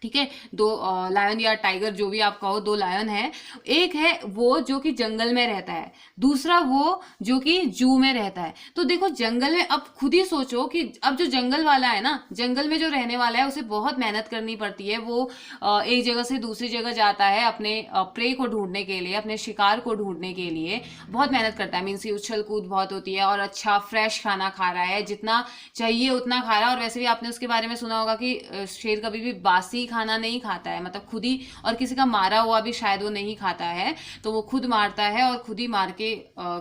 ठीक है, दो लायन या टाइगर जो भी आप कहो, दो लायन है। एक है वो जो कि जंगल में रहता है, दूसरा वो जो कि जू में रहता है। तो देखो जंगल में, अब खुद ही सोचो कि अब जो जंगल वाला है ना, जंगल में जो रहने वाला है उसे बहुत मेहनत करनी पड़ती है। वो एक जगह से दूसरी जगह जाता है अपने प्रे को ढूंढने के लिए, अपने शिकार को ढूंढने के लिए बहुत मेहनत करता है। मीन्स उछल कूद बहुत होती है और अच्छा फ्रेश खाना खा रहा है, जितना चाहिए उतना खा रहा है। और वैसे भी आपने उसके बारे में सुना होगा कि शेर कभी भी बासी खाना नहीं खाता है, मतलब खुद ही, और किसी का मारा हुआ भी शायद वो नहीं खाता है, तो वो खुद मारता है और खुद ही मार के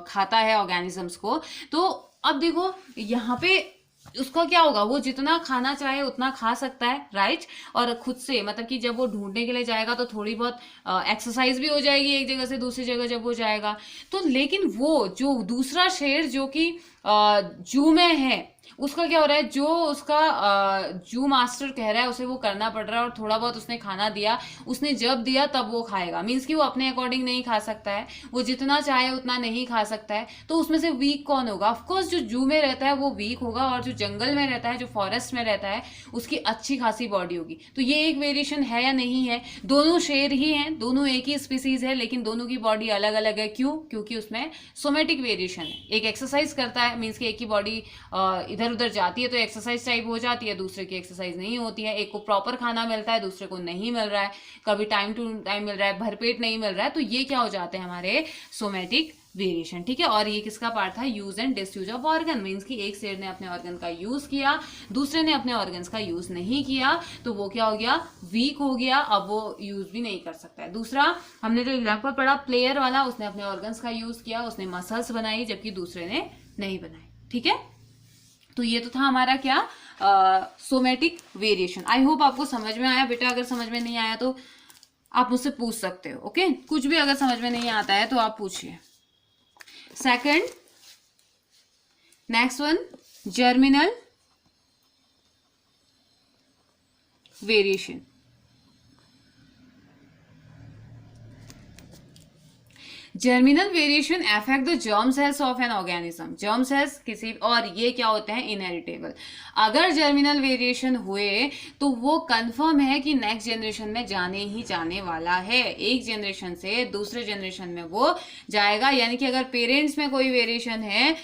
खाता है ऑर्गेनिजम्स को। तो अब देखो यहाँ पे उसका क्या होगा, वो जितना खाना चाहे उतना खा सकता है, राइट। और खुद से, मतलब कि जब वो ढूंढने के लिए जाएगा तो थोड़ी बहुत एक्सरसाइज भी हो जाएगी एक जगह से दूसरी जगह जब वो जाएगा तो। लेकिन वो जो दूसरा शेर जो कि जू में है, उसका क्या हो रहा है, जो उसका जू मास्टर कह रहा है उसे वो करना पड़ रहा है, और थोड़ा बहुत उसने खाना दिया, उसने जब दिया तब वो खाएगा। मीन्स कि वो अपने अकॉर्डिंग नहीं खा सकता है, वो जितना चाहे उतना नहीं खा सकता है। तो उसमें से वीक कौन होगा, ऑफकोर्स जो जू में रहता है वो वीक होगा, और जो जंगल में रहता है, जो फॉरेस्ट में रहता है, उसकी अच्छी खासी बॉडी होगी। तो ये एक वेरिएशन है या नहीं है, दोनों शेर ही हैं, दोनों एक ही स्पीसीज है, लेकिन दोनों की बॉडी अलग अलग है। क्यों, क्योंकि उसमें सोमेटिक वेरिएशन है। एक एक्सरसाइज करता है, मीन्स कि एक की बॉडी इधर उधर जाती है तो एक्सरसाइज टाइप हो जाती है, दूसरे की एक्सरसाइज नहीं होती है। एक को प्रॉपर खाना मिलता है, दूसरे को नहीं मिल रहा है, कभी टाइम टू टाइम मिल रहा है, भरपेट नहीं मिल रहा है। तो ये क्या हो जाते हैं, हमारे सोमेटिक वेरिएशन। ठीक है, और ये किसका पार्ट था, use and disuse of organ. Means कि एक शेर ने अपने ऑर्गन का यूज किया, दूसरे ने अपने ऑर्गन्स का यूज नहीं किया, तो वो क्या हो गया, वीक हो गया, अब वो यूज भी नहीं कर सकता है। दूसरा हमने जो एग्जाम्पल पढ़ा प्लेयर वाला, उसने अपने ऑर्गन्स का यूज किया, उसने मसल्स बनाई, जबकि दूसरे ने नहीं बनाई। ठीक है, तो ये तो था हमारा क्या, सोमेटिक वेरिएशन। आई होप आपको समझ में आया बेटा। अगर समझ में नहीं आया तो आप मुझसे पूछ सकते हो, ओके। कुछ भी अगर समझ में नहीं आता है तो आप पूछिए। Second, next one, germinal variation. Germinal variation affect the germ cells of an organism. Germ cells किसी, और ये क्या होते हैं, इनहेरिटेबल। अगर जर्मिनल वेरिएशन हुए तो वो कंफर्म है कि नेक्स्ट जनरेशन में जाने ही जाने वाला है, एक जनरेशन से दूसरे जनरेशन में वो जाएगा। यानी कि अगर पेरेंट्स में कोई वेरिएशन है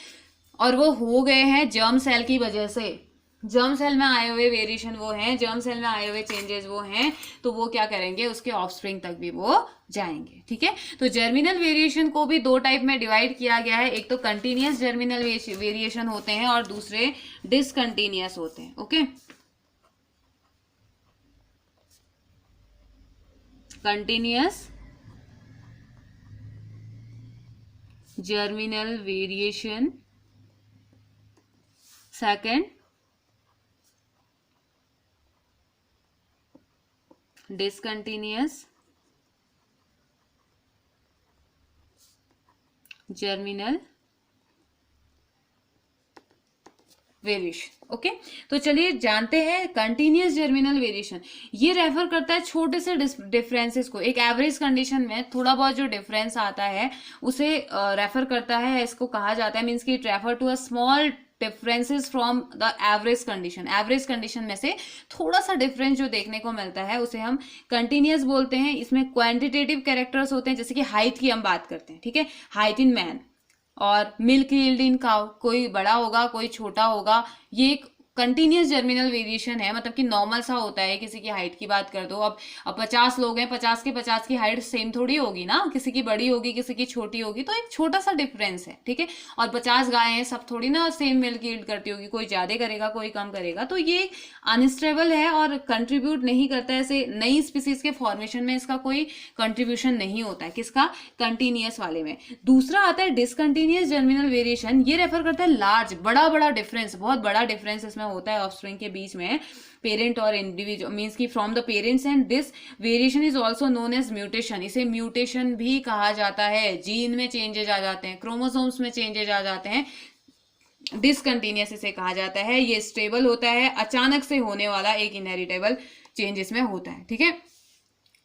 और वो हो गए हैं जर्म सेल की वजह से, जर्म सेल में आए हुए वेरिएशन वो हैं, जर्म सेल में आए हुए चेंजेस वो हैं, तो वो क्या करेंगे, उसके ऑफस्प्रिंग तक भी वो जाएंगे। ठीक है, तो जर्मिनल वेरिएशन को भी दो टाइप में डिवाइड किया गया है। एक तो कंटिन्यूअस जर्मिनल वेरिएशन होते हैं और दूसरे डिसकंटिन्यूअस होते हैं। Okay, continuous germinal variation. Second, discontinuous germinal variation. Okay, तो चलिए जानते हैं कंटिन्यूस जर्मिनल वेरिएशन. ये रेफर करता है छोटे से डिफरेंसेस को. एक एवरेज कंडीशन में थोड़ा बहुत जो डिफरेंस आता है उसे रेफर करता है. इसको कहा जाता है, मीन्स की it refer to a small differences from the average condition. Average condition में से थोड़ा सा डिफरेंस जो देखने को मिलता है उसे हम कंटिन्यूस बोलते हैं. इसमें क्वांटिटेटिव कैरेक्टर्स होते हैं, जैसे कि हाइट की हम बात करते हैं. ठीक है, हाइट इन मैन और मिल्क यील्ड इन काउ, कोई बड़ा होगा कोई छोटा होगा. ये एक कंटिन्यूस जर्मिनल वेरिएशन है, मतलब कि नॉर्मल सा होता है. किसी की हाइट की बात कर दो, अब 50 लोग हैं, 50 की हाइट सेम थोड़ी होगी ना, किसी की बड़ी होगी किसी की छोटी होगी, तो एक छोटा सा डिफरेंस है. ठीक है, और 50 गायें हैं, सब थोड़ी ना सेम मिल्क यील्ड करती होगी, कोई ज्यादा करेगा कोई कम करेगा. तो ये अनस्टेबल है और कंट्रीब्यूट नहीं करता है. ऐसे नई स्पीसीज के फॉर्मेशन में इसका कोई कंट्रीब्यूशन नहीं होता है. किसका? कंटिन्यूस वाले में. दूसरा आता है डिसकंटिन्यूस जर्मिनल वेरिएशन. ये रेफर करता है लार्ज, बड़ा डिफरेंस, बहुत बड़ा डिफरेंस इसमें होता है ऑफस्प्रिंग के बीच में, पेरेंट और इंडिविजुअल, मींस की from the parents. And this variation is also known as mutation. इसे म्यूटेशन भी कहा जाता है. जीन में चेंजेज आ जाते हैं, क्रोमोसोम्स में चेंजेज आ जाते हैं, डिसकंटिन्यूस इसे कहा जाता है. ये स्टेबल होता है, अचानक से होने वाला एक इनहेरिटेबल चेंज इसमें होता है. ठीक है,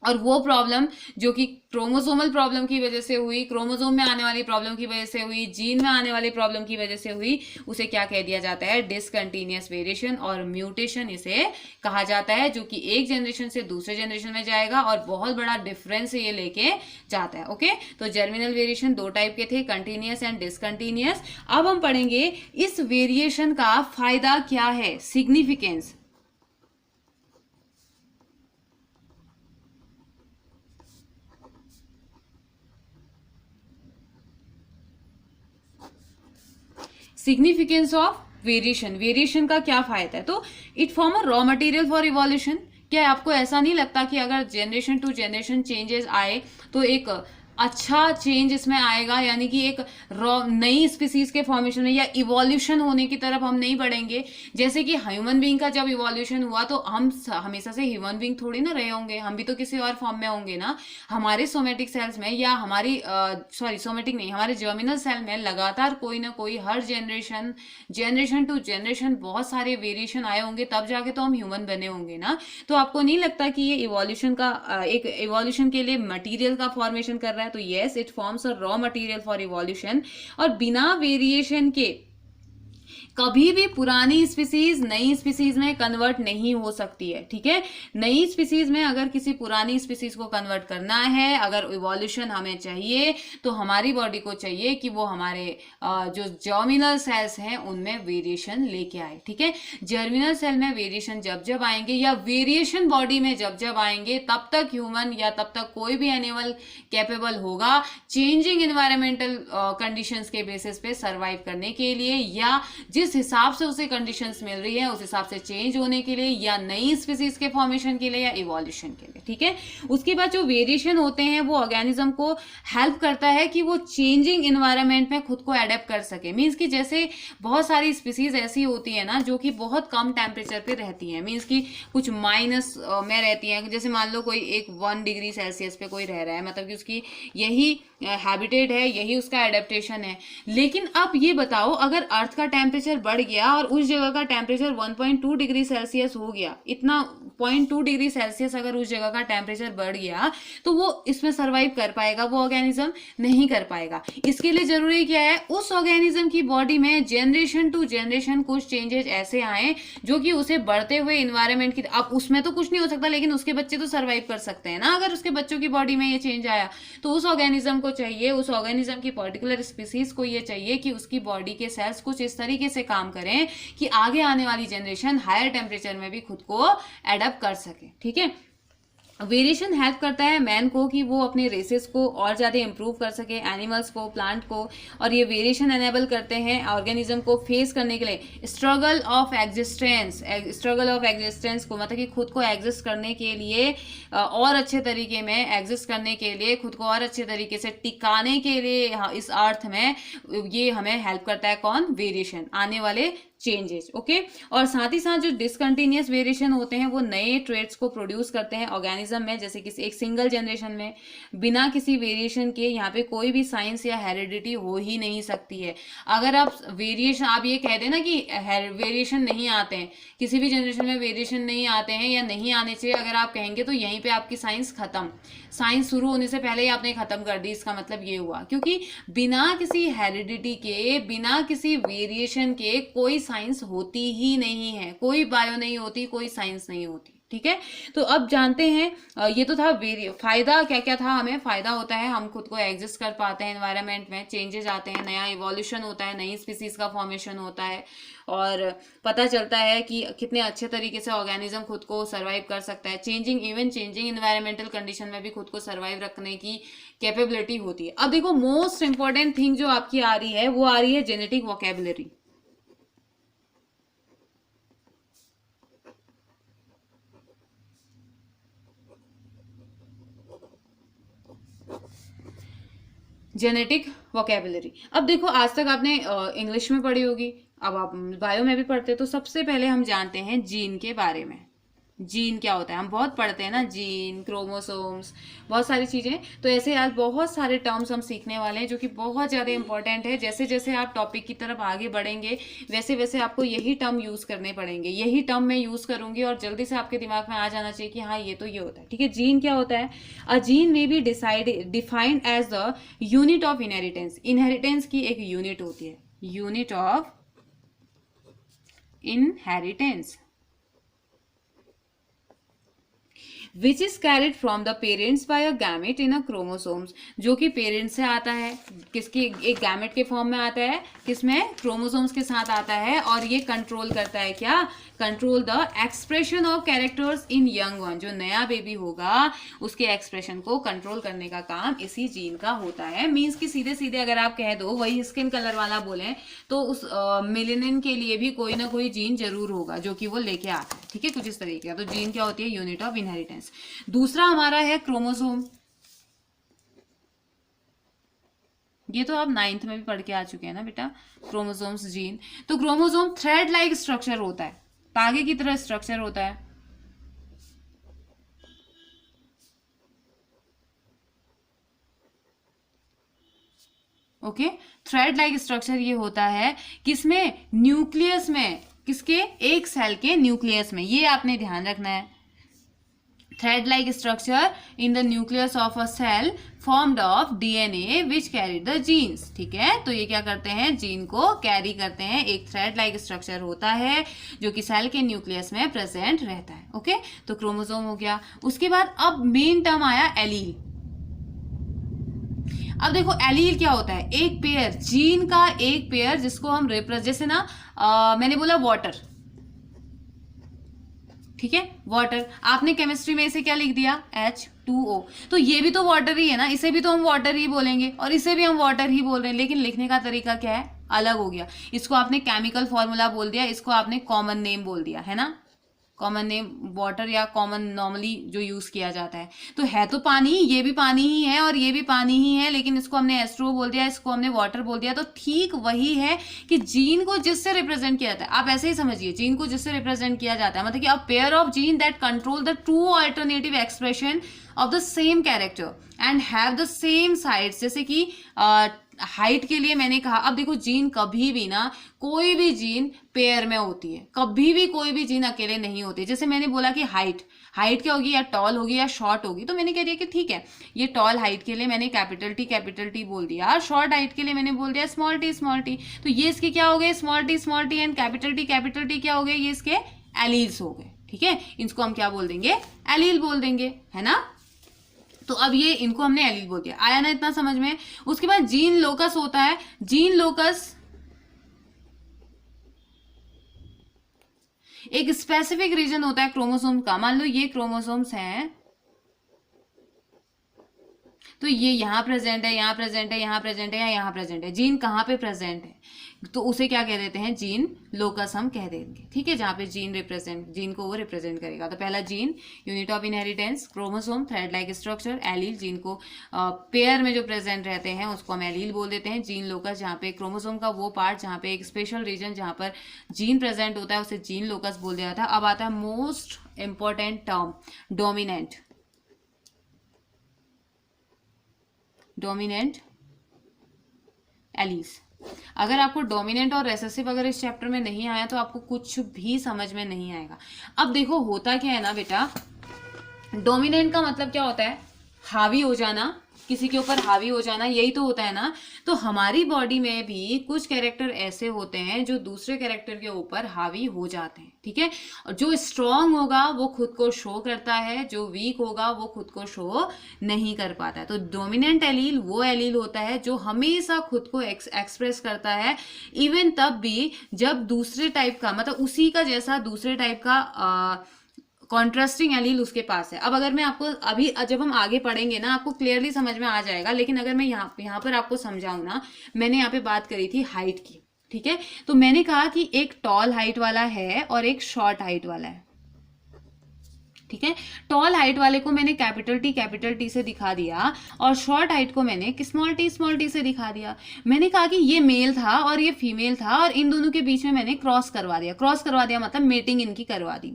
और वो प्रॉब्लम जो कि क्रोमोसोमल प्रॉब्लम की वजह से हुई, क्रोमोसोम में आने वाली प्रॉब्लम की वजह से हुई, जीन में आने वाली प्रॉब्लम की वजह से हुई, उसे क्या कह दिया जाता है? Discontinuous variation. और म्यूटेशन इसे कहा जाता है, जो कि एक जनरेशन से दूसरे जनरेशन में जाएगा और बहुत बड़ा डिफरेंस ये लेके जाता है. ओके, तो जर्मिनल वेरिएशन दो टाइप के थे, कंटिन्यूस एंड डिसकंटिन्यूस. अब हम पढ़ेंगे इस वेरिएशन का फायदा क्या है, significance. Significance of variation. Variation का क्या फायदा है? तो it form a raw material for evolution. क्या आपको ऐसा नहीं लगता कि अगर जनरेशन टू जनरेशन चेंजेस आए तो एक अच्छा चेंज इसमें आएगा, यानी कि एक नई स्पीसीज के फॉर्मेशन में या इवोल्यूशन होने की तरफ हम नहीं बढ़ेंगे. जैसे कि ह्यूमन बीइंग का जब इवोल्यूशन हुआ तो हम हमेशा से ह्यूमन बीइंग थोड़ी ना रहे होंगे, हम भी तो किसी और फॉर्म में होंगे ना. हमारे सोमेटिक सेल्स में या हमारी सोमेटिक नहीं, हमारे जर्मिनल सेल में लगातार कोई ना कोई हर जनरेशन टू जनरेशन बहुत सारे वेरिएशन आए होंगे, तब जाके तो हम ह्यूमन बने होंगे ना. तो आपको नहीं लगता कि ये इवोल्यूशन का एक इवोल्यूशन के लिए मटीरियल का फॉर्मेशन कर रहा है? तो yes, it forms a raw material for evolution. और बिना वेरिएशन के कभी भी पुरानी स्पीसीज नई स्पीसीज में कन्वर्ट नहीं हो सकती है. ठीक है, नई स्पीसीज में अगर किसी पुरानी स्पीसीज को कन्वर्ट करना है, अगर इवोल्यूशन हमें चाहिए, तो हमारी बॉडी को चाहिए कि वो हमारे जो जर्मिनल सेल्स हैं उनमें वेरिएशन लेके आए. ठीक है, जर्मिनल सेल में वेरिएशन जब जब आएंगे या वेरिएशन बॉडी में जब जब आएंगे, तब तक ह्यूमन या तब तक कोई भी एनिमल कैपेबल होगा चेंजिंग एनवायरमेंटल कंडीशंस के बेसिस पे सर्वाइव करने के लिए, या जिस हिसाब से उसे कंडीशंस मिल रही है उस हिसाब से चेंज होने के लिए, या नई स्पीसीज के फॉर्मेशन के लिए, या इवोल्यूशन के लिए. ठीक है, उसके बाद जो वेरिएशन होते हैं वो ऑर्गेनिज्म को हेल्प करता है कि वो चेंजिंग एनवायरनमेंट में खुद को एडेप्ट कर सके. मींस कि जैसे बहुत सारी स्पीसीज ऐसी होती है ना जो कि बहुत कम टेम्परेचर पे रहती हैं, मींस कि कुछ माइनस में रहती हैं. जैसे मान लो कोई एक 1 डिग्री सेल्सियस पे कोई रह रहा है, मतलब कि उसकी यही हैबिटेट है, यही उसका एडेप्टेशन है. लेकिन अब ये बताओ, अगर अर्थ का टेम्परेचर बढ़ गया और उस जगह का टेम्परेचर 1.2 डिग्री सेल्सियस हो गया, इतना 0.2 डिग्री सेल्सियस अगर उस जगह का टेम्परेचर बढ़ गया, तो वो इसमें सर्वाइव कर पाएगा? वो ऑर्गेनिज्म नहीं कर पाएगा. इसके लिए जरूरी क्या है? उस ऑर्गेनिज्म की बॉडी में जनरेशन टू जनरेशन कुछ चेंजेस ऐसे आए जो कि उसे बढ़ते हुए इन्वायरमेंट की, अब उसमें तो कुछ नहीं हो सकता, लेकिन उसके बच्चे तो सर्वाइव कर सकते हैं ना. अगर उसके बच्चों की बॉडी में ये चेंज आया तो उस ऑर्गेनिज्म को चाहिए, उस ऑर्गेनिज्म की पर्टिकुलर स्पीसीज को ये चाहिए कि उसकी बॉडी के सेल्स कुछ इस तरीके से काम करें कि आगे आने वाली जनरेशन हायर टेम्परेचर में भी खुद को एडप्ट कर सके. ठीक है, वेरिएशन हेल्प करता है मैन को कि वो अपने रेसेस को और ज़्यादा इम्प्रूव कर सके, एनिमल्स को, प्लांट को, और ये वेरिएशन एनेबल करते हैं ऑर्गेनिज्म को फेस करने के लिए struggle of existence, struggle of existence को, मतलब कि खुद को एग्जिस्ट करने के लिए और अच्छे तरीके में एग्जिस्ट करने के लिए, खुद को और अच्छे तरीके से टिकाने के लिए इस अर्थ में ये हमें हेल्प करता है। कौन? वेरिएशन, आने वाले चेंजेस। ओके, और साथ ही साथ जो डिसकंटिन्यूस वेरिएशन होते हैं वो नए ट्रेड्स को प्रोड्यूस करते हैं ऑर्गेनिज्म में, जैसे कि एक सिंगल जनरेशन में बिना किसी वेरिएशन के यहाँ पे कोई भी साइंस या हेरिडिटी हो ही नहीं सकती है। अगर आप वेरिएशन, आप ये कह दें ना कि वेरिएशन नहीं आते हैं, किसी भी जनरेशन में वेरिएशन नहीं आते हैं या नहीं आने चाहिए, अगर आप कहेंगे तो यहीं पे आपकी साइंस खत्म, साइंस शुरू होने से पहले ही आपने खत्म कर दी, इसका मतलब ये हुआ। क्योंकि बिना किसी हेरिडिटी के, बिना किसी वेरिएशन के कोई साइंस होती ही नहीं है, कोई बायो नहीं होती, कोई साइंस नहीं होती। ठीक है, तो अब जानते हैं ये तो था फायदा क्या क्या था। हमें फायदा होता है, हम खुद को एग्जिस्ट कर पाते हैं एनवायरनमेंट में, चेंजेस आते हैं, नया इवोल्यूशन होता है, नई स्पीसीज का फॉर्मेशन होता है, और पता चलता है कि कितने अच्छे तरीके से ऑर्गेनिज्म खुद को सर्वाइव कर सकता है। Changing, even changing environmental condition में भी खुद को सर्वाइव रखने की कैपेबिलिटी होती है। अब देखो, मोस्ट इंपॉर्टेंट थिंग जो आपकी आ रही है वो आ रही है जेनेटिक वोकेबुलरी। Genetic vocabulary. अब देखो, आज तक आपने इंग्लिश में पढ़ी होगी, अब आप बायो में भी पढ़ते, तो सबसे पहले हम जानते हैं जीन के बारे में। जीन क्या होता है? हम बहुत पढ़ते हैं ना, जीन, क्रोमोसोम्स, बहुत सारी चीजें। तो ऐसे आज बहुत सारे टर्म्स हम सीखने वाले हैं जो कि बहुत ज्यादा इंपॉर्टेंट है। जैसे जैसे आप टॉपिक की तरफ आगे बढ़ेंगे वैसे वैसे आपको यही टर्म यूज करने पड़ेंगे, यही टर्म मैं यूज करूंगी और जल्दी से आपके दिमाग में आ जाना चाहिए कि हाँ ये तो ये होता है। ठीक है, जीन क्या होता है? A gene may be defined as the unit of inheritance. Inheritance की एक यूनिट होती है, unit of inheritance, which is carried from the parents by a gamete in a chromosomes. जो कि पेरेंट्स से आता है, किसकी? एक गैमेट के फॉर्म में आता है, किसमें? क्रोमोसोम्स के साथ आता है, और ये कंट्रोल करता है क्या? Control the expression of characters in young one. जो नया बेबी होगा उसके एक्सप्रेशन को कंट्रोल करने का काम इसी जीन का होता है। मीन्स कि सीधे सीधे अगर आप कह दो, वही स्किन कलर वाला बोले, तो उस मेलेनिन के लिए भी कोई ना कोई जीन जरूर होगा जो कि वो लेके आता है। ठीक है, कुछ इस तरीके का। तो जीन क्या होती है? Unit of inheritance. दूसरा हमारा है क्रोमोसोम। ये तो आप 9th में भी पढ़ के आ चुके हैं ना बेटा, क्रोमोसोम्स, जीन। तो क्रोमोसोम थ्रेड लाइक स्ट्रक्चर होता है, तागे की तरह स्ट्रक्चर होता है। ओके, थ्रेड लाइक स्ट्रक्चर ये होता है किसमें? न्यूक्लियस में। किसके? एक सेल के न्यूक्लियस में। ये आपने ध्यान रखना है। Thread like structure in the nucleus of a cell formed of DNA which carry the genes. ठीक है, तो ये क्या करते हैं? जीन को कैरी करते हैं। एक थ्रेड लाइक स्ट्रक्चर होता है जो कि सेल के न्यूक्लियस में प्रेजेंट रहता है। ओके, तो क्रोमोसोम हो गया। उसके बाद अब मेन टर्म आया एलील। अब देखो, एलील क्या होता है? एक पेयर, जीन का एक पेयर जिसको हम जैसे ना मैंने बोला वाटर, ठीक है, वाटर। आपने केमिस्ट्री में इसे क्या लिख दिया? H2O। तो ये भी तो वाटर ही है ना, इसे भी तो हम वाटर ही बोलेंगे और इसे भी हम वाटर ही बोल रहे हैं, लेकिन लिखने का तरीका क्या है? अलग हो गया। इसको आपने केमिकल फॉर्मूला बोल दिया, इसको आपने कॉमन नेम बोल दिया, है ना, कॉमन नेम वाटर, या कॉमन नॉर्मली जो यूज किया जाता है। तो है तो पानी, ये भी पानी ही है और ये भी पानी ही है, लेकिन इसको हमने H2O बोल दिया, इसको हमने वाटर बोल दिया। तो ठीक वही है कि जीन को जिससे रिप्रेजेंट किया जाता है, आप ऐसे ही समझिए, जीन को जिससे रिप्रेजेंट किया जाता है, मतलब कि a pair of gene that control the true alternative expression of the same character and have the same sides. जैसे कि हाइट के लिए मैंने कहा, अब देखो, जीन कभी भी ना, कोई भी जीन पेयर में होती है, कभी भी कोई भी जीन अकेले नहीं होती। जैसे मैंने बोला कि हाइट, हाइट क्या होगी? या टॉल होगी या शॉर्ट होगी। तो मैंने कह दिया कि ठीक है, ये टॉल हाइट के लिए मैंने कैपिटल टी बोल दिया, और शॉर्ट हाइट के लिए मैंने बोल दिया स्मॉल टी, स्मॉल टी। तो ये इसके क्या हो गए? Small T and capital T क्या हो गए? ये इसके एलील्स हो गए। ठीक है, इनको हम क्या बोल देंगे? एलील बोल देंगे, है ना। तो अब ये इनको हमने एलील बोल दिया। आया ना इतना समझ में? उसके बाद जीन लोकस होता है। जीन लोकस एक स्पेसिफिक रीजन होता है क्रोमोसोम का। मान लो ये क्रोमोसोम्स हैं, तो ये यहाँ प्रेजेंट है, यहाँ प्रेजेंट है, यहाँ प्रेजेंट है या यहाँ प्रेजेंट है, जीन कहाँ पे प्रेजेंट है, तो उसे क्या कह देते हैं, जीन लोकस हम कह देंगे, ठीक है, जहाँ पे जीन को वो रिप्रेजेंट करेगा। तो पहला gene, unit of inheritance, chromosome, thread like structure, allele, gene को पेयर में जो प्रेजेंट रहते हैं उसको हम एलील बोल देते हैं। जीन लोकस, जहाँ पे क्रोमोसोम का वो पार्ट जहाँ पे एक स्पेशल रीजन जहाँ पर जीन प्रेजेंट होता है उसे जीन लोकस बोल दिया था। अब आता है most important term, dominant alleles. अगर आपको डोमिनेंट और रेसेसिव अगर इस चैप्टर में नहीं आया तो आपको कुछ भी समझ में नहीं आएगा। अब देखो होता क्या है ना बेटा, डोमिनेंट का मतलब क्या होता है, हावी हो जाना, किसी के ऊपर हावी हो जाना, यही तो होता है ना। तो हमारी बॉडी में भी कुछ कैरेक्टर ऐसे होते हैं जो दूसरे कैरेक्टर के ऊपर हावी हो जाते हैं, ठीक है। और जो स्ट्रांग होगा वो खुद को शो करता है, जो वीक होगा वो खुद को शो नहीं कर पाता है। तो डोमिनेंट एलील वो एलील होता है जो हमेशा खुद को एक्सप्रेस करता है, इवन तब भी जब दूसरे टाइप का, मतलब उसी का जैसा दूसरे टाइप का कॉन्ट्रास्टिंग एलील उसके पास है। अब अगर मैं आपको अभी जब हम आगे पढ़ेंगे ना आपको क्लियरली समझ में आ जाएगा, लेकिन अगर मैं यहाँ पर आपको समझाऊं ना, मैंने यहाँ पे बात करी थी हाइट की, ठीक है। तो मैंने कहा कि एक टॉल हाइट वाला है और एक शॉर्ट हाइट वाला है, ठीक है। टॉल हाइट वाले को मैंने कैपिटल टी से दिखा दिया और शॉर्ट हाइट को मैंने स्मॉल टी से दिखा दिया। मैंने कहा कि ये मेल था और ये फीमेल था और इन दोनों के बीच में मैंने क्रॉस करवा दिया मतलब मेटिंग इनकी करवा दी।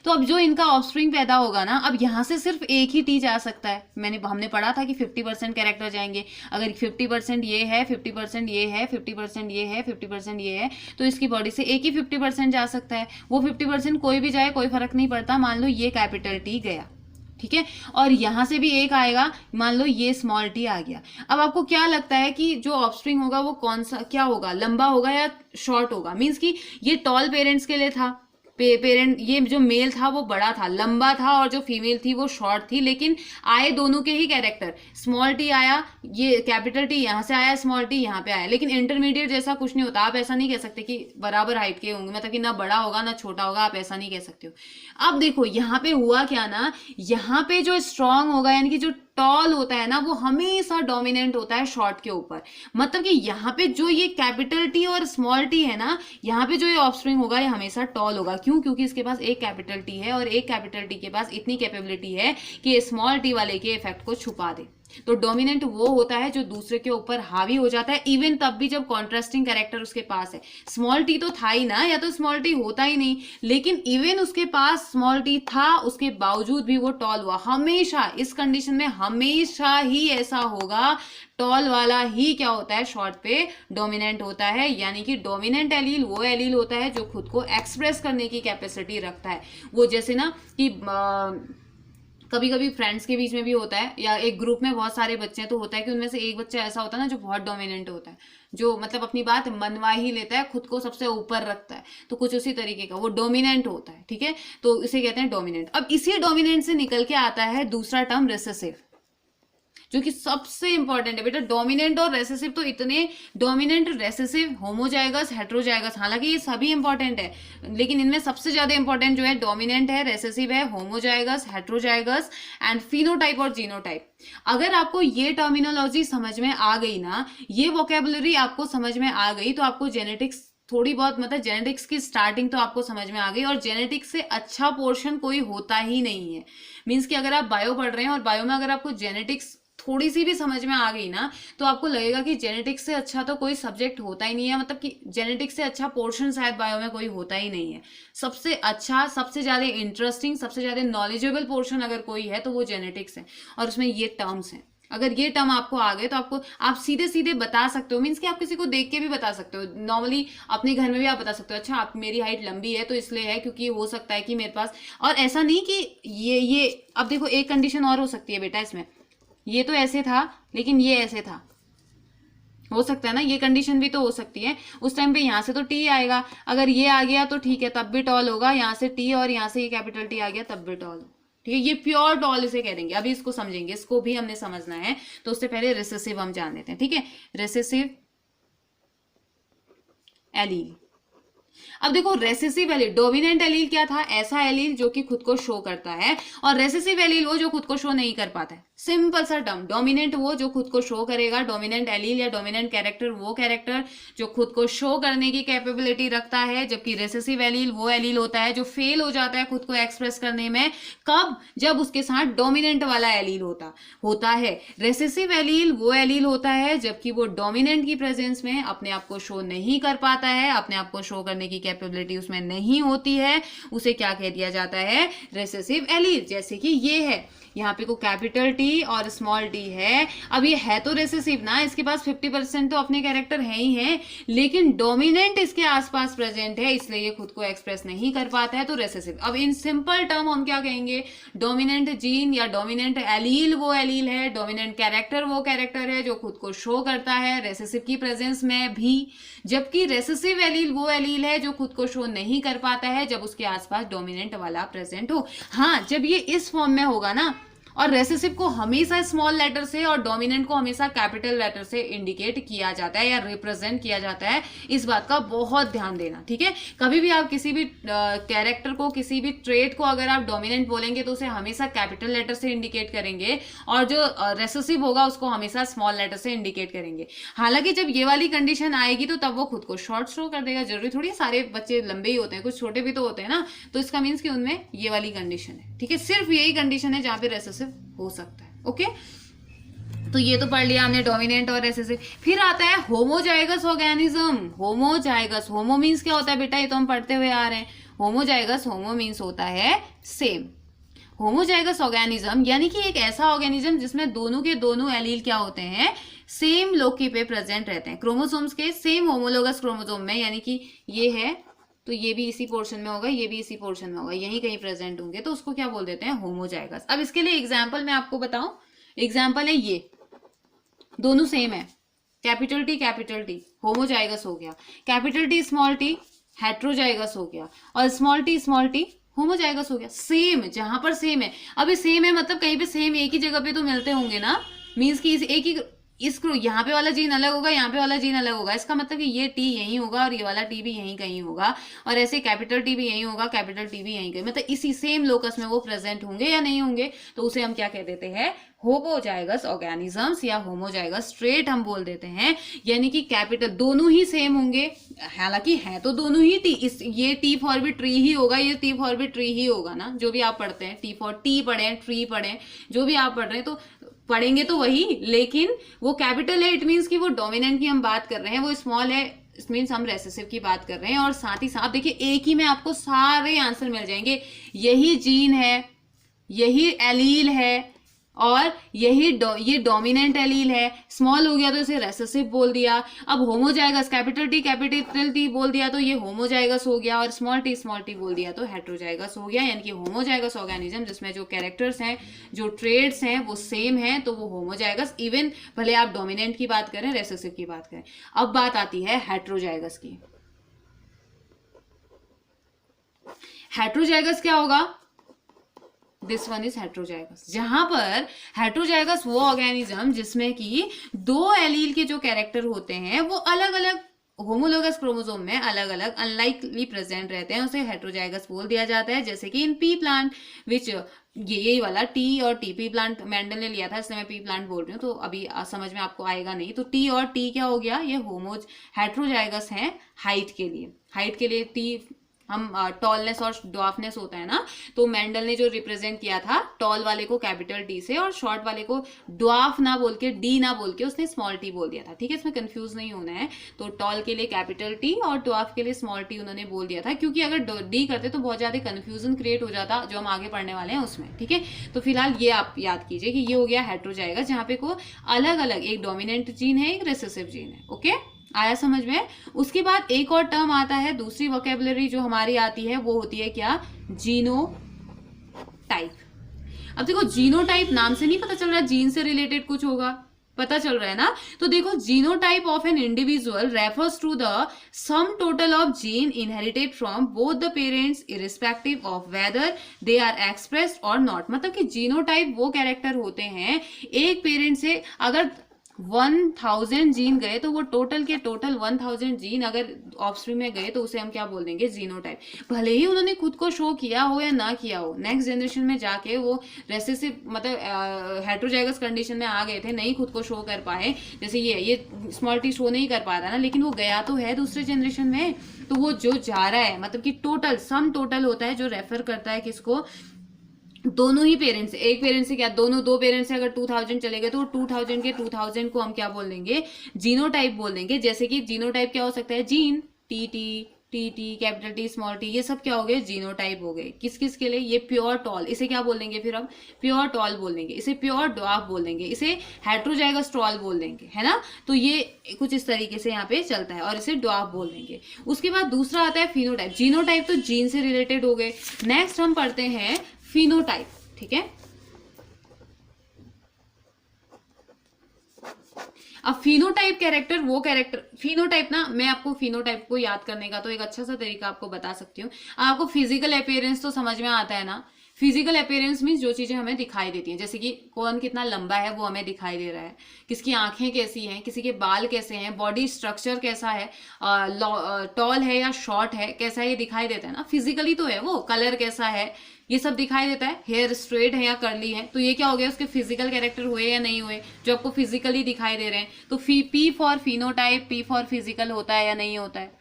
तो अब जो इनका ऑफस्प्रिंग पैदा होगा ना, अब यहां से सिर्फ एक ही टी जा सकता है। हमने पढ़ा था कि 50% कैरेक्टर जाएंगे। अगर 50% ये है, 50% ये है, 50% ये है, 50% ये है, तो इसकी बॉडी से एक ही 50% जा सकता है। वो 50% कोई भी जाए कोई फर्क नहीं पड़ता। मान लो ये कैपिटल टी गया, ठीक है, और यहां से भी एक आएगा, मान लो ये स्मॉल टी आ गया। अब आपको क्या लगता है कि जो ऑफस्प्रिंग होगा वो कौन सा क्या होगा, लंबा होगा या शॉर्ट होगा? मीन्स कि ये टॉल पेरेंट्स के लिए था, पेरेंट ये जो मेल था वो बड़ा था, लंबा था, और जो फीमेल थी वो शॉर्ट थी, लेकिन आए दोनों के ही कैरेक्टर। स्मॉल टी आया, ये कैपिटल टी यहां से आया, स्मॉल टी यहां पे आया, लेकिन इंटरमीडिएट जैसा कुछ नहीं होता। आप ऐसा नहीं कह सकते कि बराबर हाइट के होंगे, मतलब कि ना बड़ा होगा ना छोटा होगा, आप ऐसा नहीं कह सकते हो। अब देखो यहाँ पे हुआ क्या ना, यहाँ पे जो स्ट्रांग होगा यानी कि जो टॉल होता है ना वो हमेशा डोमिनेंट होता है शॉर्ट के ऊपर। मतलब कि यहाँ पे जो ये कैपिटल टी और स्मॉल टी है ना, यहाँ पे जो ये ऑफस्प्रिंग होगा ये हमेशा टॉल होगा। क्यों? क्योंकि इसके पास एक कैपिटल टी है और एक कैपिटल टी के पास इतनी कैपेबिलिटी है कि स्मॉल टी वाले के इफेक्ट को छुपा दे। तो डोमिनेंट वो होता है जो दूसरे के ऊपर हावी हो जाता है, इवन तब भी जब कॉन्ट्रास्टिंग कैरेक्टर उसके पास है। स्मॉल टी तो था ही ना, या तो स्मॉल टी होता ही नहीं, लेकिन इवन उसके पास स्मॉल टी था उसके बावजूद भी वो टॉल हुआ। हमेशा इस कंडीशन में हमेशा ही ऐसा होगा, टॉल वाला ही क्या होता है, शॉर्ट पे डोमिनेंट होता है। यानी कि डोमिनेंट एलील वो एलील होता है जो खुद को एक्सप्रेस करने की कैपेसिटी रखता है। वो जैसे ना कि कभी कभी फ्रेंड्स के बीच में भी होता है, या एक ग्रुप में बहुत सारे बच्चे हैं तो होता है कि उनमें से एक बच्चा ऐसा होता है ना जो बहुत डोमिनेंट होता है, जो मतलब अपनी बात मनवा ही लेता है, खुद को सबसे ऊपर रखता है। तो कुछ उसी तरीके का वो डोमिनेंट होता है, ठीक है, तो इसे कहते हैं डोमिनेंट। अब इसी डोमिनेंट से निकल के आता है दूसरा टर्म रेसेसिव, जो कि सबसे इंपॉर्टेंट है बेटा। डोमिनेंट और रेसेसिव तो इतने, डोमिनेंट, रेसेसिव, होमोजाइगस, हेट्रोजाइगस, हालांकि ये सभी इंपॉर्टेंट है, लेकिन इनमें सबसे ज्यादा इंपॉर्टेंट जो है डोमिनेंट है, रेसेसिव है, होमोजाइगस, हेट्रोजाइगस एंड फिनोटाइप और जीनोटाइप। अगर आपको ये टर्मिनोलॉजी समझ में आ गई ना, ये वोकेबुलरी आपको समझ में आ गई, तो आपको जेनेटिक्स थोड़ी बहुत, मतलब जेनेटिक्स की स्टार्टिंग तो आपको समझ में आ गई। और जेनेटिक्स से अच्छा पोर्शन कोई होता ही नहीं है। मीन्स कि अगर आप बायो पढ़ रहे हैं और बायो में अगर आपको जेनेटिक्स थोड़ी सी भी समझ में आ गई ना, तो आपको लगेगा कि जेनेटिक्स से अच्छा तो कोई सब्जेक्ट होता ही नहीं है, मतलब कि जेनेटिक्स से अच्छा पोर्शन शायद बायो में कोई होता ही नहीं है। सबसे अच्छा, सबसे ज्यादा इंटरेस्टिंग, सबसे ज्यादा नॉलेजेबल पोर्शन अगर कोई है तो वो जेनेटिक्स है, और उसमें ये टर्म्स हैं। अगर ये टर्म आपको आ गए तो आपको, आप सीधे सीधे बता सकते हो, मीन्स कि आप किसी को देख के भी बता सकते हो। नॉर्मली अपने घर में भी आप बता सकते हो, अच्छा आप, मेरी हाइट लंबी है तो इसलिए है क्योंकि हो सकता है कि मेरे पास, और ऐसा नहीं कि ये अब देखो एक कंडीशन और हो सकती है बेटा इसमें, ये तो ऐसे था लेकिन ये ऐसे था, हो सकता है ना, ये कंडीशन भी तो हो सकती है। उस टाइम पे यहाँ से तो टी आएगा, अगर ये आ गया तो ठीक है तब भी टॉल होगा, यहाँ से टी और यहाँ से ये कैपिटल टी आ गया तब भी टॉल, ठीक है। ये प्योर टॉल इसे कह देंगे। अभी इसको समझेंगे, इसको भी हमने समझना है, तो उससे पहले रिसेसिव हम जान लेते हैं, ठीक है। रिसेसिव एलील, अब देखो रेसेसिव एलील, डोमिनेंट एलील क्या था, ऐसा एलील जो कि खुद को शो करता है, और रेसेसिव एलील वो जो खुद को शो नहीं कर पाता है। सिंपल सा टर्म, डोमिनेंट वो जो खुद को शो करेगा, डोमिनेंट एलील या डोमिनेंट कैरेक्टर वो कैरेक्टर जो खुद को शो करने की कैपेबिलिटी रखता है, जबकि रेसेसिव एलील वो एलील होता है जो फेल हो जाता है खुद को एक्सप्रेस करने में। कब? जब उसके साथ डोमिनेंट वाला एलील होता है। रेसेसिव एलील वो एलील होता है जबकि वो डोमिनेंट की प्रेजेंस में अपने आप को शो नहीं कर पाता है, अपने आप को शो करने की कैपेबिलिटी उसमें नहीं होती है, उसे क्या कह दिया जाता है, रेसेसिव एलील। जैसे कि ये है, यहाँ पे को कैपिटल टी और स्मॉल टी है। अब ये है तो रेसेसिव ना, इसके पास 50% तो अपने कैरेक्टर है ही है, लेकिन डोमिनेंट इसके आसपास प्रेजेंट है, इसलिए ये खुद को एक्सप्रेस नहीं कर पाता है, तो रेसेसिव। अब इन सिंपल टर्म हम क्या कहेंगे, डोमिनेंट जीन या डोमिनेंट एलील वो एलील है, डोमिनेंट कैरेक्टर वो कैरेक्टर है जो खुद को शो करता है रेसेसिव की प्रेजेंस में भी, जबकि रेसेसिव एलील वो एलील है जो खुद को शो नहीं कर पाता है जब उसके आसपास डोमिनेंट वाला प्रेजेंट हो। हाँ, जब ये इस फॉर्म में होगा ना, और रेसेसिव को हमेशा स्मॉल लेटर से और डोमिनेंट को हमेशा कैपिटल लेटर से इंडिकेट किया जाता है या रिप्रेजेंट किया जाता है, इस बात का बहुत ध्यान देना, ठीक है। कभी भी आप किसी भी कैरेक्टर को, किसी भी ट्रेट को अगर आप डोमिनेंट बोलेंगे तो उसे हमेशा कैपिटल लेटर से इंडिकेट करेंगे, और जो रेसेसिव होगा उसको हमेशा स्मॉल लेटर से इंडिकेट करेंगे। हालांकि जब ये वाली कंडीशन आएगी तो तब वो खुद को शॉर्ट शो कर देगा। जरूरी थोड़ी सारे बच्चे लंबे ही होते हैं, कुछ छोटे भी तो होते हैं ना, तो इसका मीन्स कि उनमें ये वाली कंडीशन है, ठीक है। सिर्फ यही कंडीशन है जहां पे रेसेसिव हो सकता है। ओके, तो ये तो पढ़ लिया हमने डोमिनेंट और रेसेसिव। फिर आता है होमोजाइगस ऑर्गेनिज्म। होमोजाइगस, होमो मीन्स क्या होता है बेटा, ये तो हम पढ़ते हुए आ रहे हैं। होमोजाइगस, होमो मीन्स होता है सेम। होमोजाइगस ऑर्गेनिज्म यानी कि एक ऐसा ऑर्गेनिज्म जिसमें दोनों के दोनों एलील क्या होते हैं, सेम लोकी पे प्रेजेंट रहते हैं, क्रोमोसोम्स के सेम होमोलोगस क्रोमोसोम में, यानी कि ये है तो ये भी इसी पोर्शन में होगा, ये भी इसी पोर्शन में होगा, यहीं कहीं प्रेजेंट होंगे, तो उसको क्या बोल देते हैं, होमोजाइगस। अब इसके लिए एग्जाम्पल मैं आपको बताऊं, एग्जाम्पल है ये, दोनों सेम है, कैपिटल टी होमोजाइगस हो गया, capital T small T heterozygous हो गया, और स्मॉल टी होमोजाइगस हो गया। सेम, जहां पर सेम है, अभी सेम है मतलब कहीं पे सेम एक ही जगह पे तो मिलते होंगे ना, मीन्स की एक ही इसको यहाँ पे वाला जीन अलग होगा, यहाँ पे वाला जीन अलग होगा, इसका मतलब कि ये टी यहीं होगा और ये वाला टी भी यहीं कहीं होगा, और ऐसे कैपिटल टी भी यहीं होगा, कैपिटल टी भी यहीं कहीं, मतलब इसी सेम लोकस में वो प्रेजेंट होंगे या नहीं होंगे, तो उसे हम क्या कह देते हैं, होमोजाइगस ऑर्गेनिजम्स या होमोजाइगस ट्रेट हम बोल देते हैं। यानी कि कैपिटल दोनों ही सेम होंगे, हालांकि है तो दोनों ही टी, इस ये टी फॉर भी ट्री ही होगा, ये टी फॉर भी ट्री ही होगा ना, जो भी आप पढ़ते हैं, टी फॉर टी पढ़े, ट्री पढ़े, जो भी आप पढ़ रहे हैं तो पढ़ेंगे तो वही, लेकिन वो कैपिटल है, इट मीन्स कि वो डोमिनेंट की हम बात कर रहे हैं, वो स्मॉल है, इट मीन्स हम रेसेसिव की बात कर रहे हैं। और साथ ही साथ देखिए एक ही में आपको सारे आंसर मिल जाएंगे, यही जीन है, यही एलील है, और ये डोमिनेंट एलील है, स्मॉल हो गया तो इसे रेसेसिव बोल दिया। अब होमोजाइगस, कैपिटल टी बोल दिया तो ये होमोजाइगस हो गया, और स्मॉल टी बोल दिया तो हेट्रोजाइगस हो गया। यानी कि होमोजाइगस ऑर्गेनिज्म जिसमें जो कैरेक्टर्स हैं, जो ट्रेड्स हैं वो सेम हैं, तो वो होमोजाइगस, इवन भले आप डोमिनेंट की बात करें, रेसेसिव की बात करें। अब बात आती है हेट्रोजाइगस की। हेट्रोजाइगस क्या होगा, दिस वन इज हेट्रोजाइगस, जहां पर हेट्रोजाइगस वो ऑर्गेनिज्म जिसमें कि दो एलील के जो कैरेक्टर होते हैं वो अलग अलग होमोलोगस क्रोमोसोम में अलग अलग अनलाइकली प्रेजेंट रहते हैं, उसे हेट्रोजाइगस बोल दिया जाता है। जैसे कि इन पी प्लांट विच यही वाला टी और टी, पी प्लांट मेंडल ने लिया था इसलिए मैं पी प्लांट बोल रही हूँ, तो अभी समझ में आपको आएगा नहीं, तो टी और टी क्या हो गया, ये हेट्रोजाइगस है हाइट के लिए टी, हम टॉलनेस और ड्वार्फनेस होता है ना, तो मेंडल ने जो रिप्रेजेंट किया था टॉल वाले को कैपिटल टी से और शॉर्ट वाले को ड्वार्फ ना बोल के, डी ना बोल के उसने स्मॉल टी बोल दिया था, ठीक है, इसमें कंफ्यूज नहीं होना है। तो टॉल के लिए कैपिटल टी और ड्वार्फ के लिए स्मॉल टी उन्होंने बोल दिया था, क्योंकि अगर डी करते तो बहुत ज्यादा कंफ्यूजन क्रिएट हो जाता, जो हम आगे पढ़ने वाले हैं उसमें, ठीक है। तो फिलहाल ये आप याद कीजिए कि ये हो गया हेट्रोजाइगस, जहाँ पे को अलग अलग एक डोमिनेंट जीन है, एक रेसेसिव जीन है। ओके, आया समझ में। उसके बाद एक और टर्म आता है, दूसरी वोकेबुलरी जो हमारी आती है वो होती है क्या, जीनोटाइप। अब देखो जीनोटाइप नाम से नहीं पता चल रहा जीन से रिलेटेड कुछ होगा, पता चल रहा है ना। तो देखो genotype of an individual refers to the sum total of gene inherited from both the parents irrespective of whether they are expressed or not. मतलब कि जीनोटाइप वो कैरेक्टर होते हैं एक पेरेंट से, अगर 1000 जीन गए तो वो टोटल के टोटल 1000 जीन अगर ऑफस्प्रिंग में गए तो उसे हम क्या बोल देंगे, जीनोटाइप। भले ही उन्होंने खुद को शो किया हो या ना किया हो, नेक्स्ट जनरेशन में जाके वो रेसेसिव मतलब हेटेरोजाइगस कंडीशन में आ गए थे, नहीं खुद को शो कर पाए, जैसे ये स्मॉल टी शो नहीं कर पा रहा ना, लेकिन वो गया तो है दूसरे जनरेशन में। तो वो जो जा रहा है मतलब कि टोटल सम टोटल होता है जो रेफर करता है किसको, दोनों ही पेरेंट्स से, एक पेरेंट से क्या, दोनों दो पेरेंट्स से अगर 2000 चले गए तो 2000 के 2000 को हम क्या बोल देंगे, जीनोटाइप बोल देंगे। जैसे कि जीनोटाइप क्या हो सकता है, gene, T T capital T small T, ये सब क्या हो गए, जीनोटाइप हो गए। किस किस के लिए, ये प्योर टॉल, इसे क्या बोल देंगे फिर हम, प्योर टॉल बोल देंगे, इसे प्योर ड्वार्फ बोल देंगे, इसे हेट्रोजाइगस टॉल बोल देंगे, है ना। तो ये कुछ इस तरीके से यहाँ पे चलता है और इसे ड्वार्फ बोल देंगे। उसके बाद दूसरा आता है फिनोटाइप। जीनोटाइप तो जीन से रिलेटेड हो गए। नेक्स्ट हम पढ़ते हैं फिनोटाइप, ठीक है। अब फिनोटाइप कैरेक्टर, वो कैरेक्टर फिनोटाइप ना, मैं आपको फिनोटाइप को याद करने का तो एक अच्छा सा तरीका आपको बता सकती हूँ। आपको फिजिकल अपीयरेंस तो समझ में आता है ना। फिजिकल अपीयरेंस मीन्स जो चीजें हमें दिखाई देती हैं, जैसे कि कौन कितना लंबा है वो हमें दिखाई दे रहा है, किसकी आंखें कैसी हैं, किसी के बाल कैसे हैं, बॉडी स्ट्रक्चर कैसा है, टॉल है या शॉर्ट है, कैसा ये दिखाई देता है ना। फिजिकली तो है वो, कलर कैसा है, ये सब दिखाई देता है, हेयर स्ट्रेट है या कर्ली है, तो ये क्या हो गया, उसके फिजिकल कैरेक्टर हुए या नहीं हुए, जो आपको फिजिकली दिखाई दे रहे हैं। तो P for phenotype, P for physical होता है या नहीं होता है।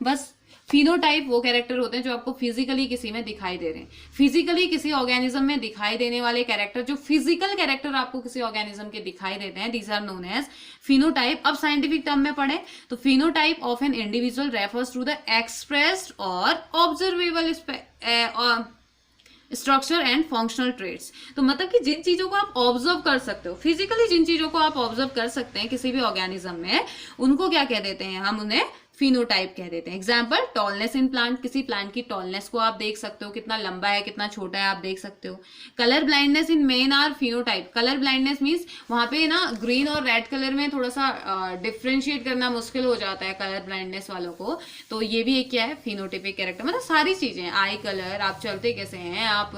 बस फिनोटाइप वो कैरेक्टर होते हैं जो आपको फिजिकली किसी में दिखाई दे रहे हैं। फिजिकली किसी ऑर्गेनिज्म में दिखाई देने वाले कैरेक्टर, जो फिजिकल कैरेक्टर आपको किसी ऑर्गेनिज्म के दिखाई देते हैं, these are known as phenotype. अब साइंटिफिक टर्म में पढ़े तो phenotype of an individual refers to the expressed और observable structure and functional traits. तो मतलब कि जिन चीजों को आप ऑब्जर्व कर सकते हो फिजिकली, जिन चीजों को आप ऑब्जर्व कर सकते हैं किसी भी ऑर्गेनिज्म में, उनको क्या कह देते हैं, हम उन्हें फिनोटाइप कह देते हैं। एग्जाम्पल, टॉलनेस इन प्लांट, किसी प्लांट की टॉलनेस को आप देख सकते हो, कितना लंबा है कितना छोटा है आप देख सकते हो। Colour blindness in men are phenotype. Colour blindness means वहां पे ना ग्रीन और रेड कलर में थोड़ा सा डिफ्रेंशिएट करना मुश्किल हो जाता है कलर ब्लाइंडनेस वालों को, तो ये भी एक क्या है, फिनोटाइपिक कैरेक्टर। मतलब सारी चीजें, आई कलर, आप चलते कैसे हैं, आप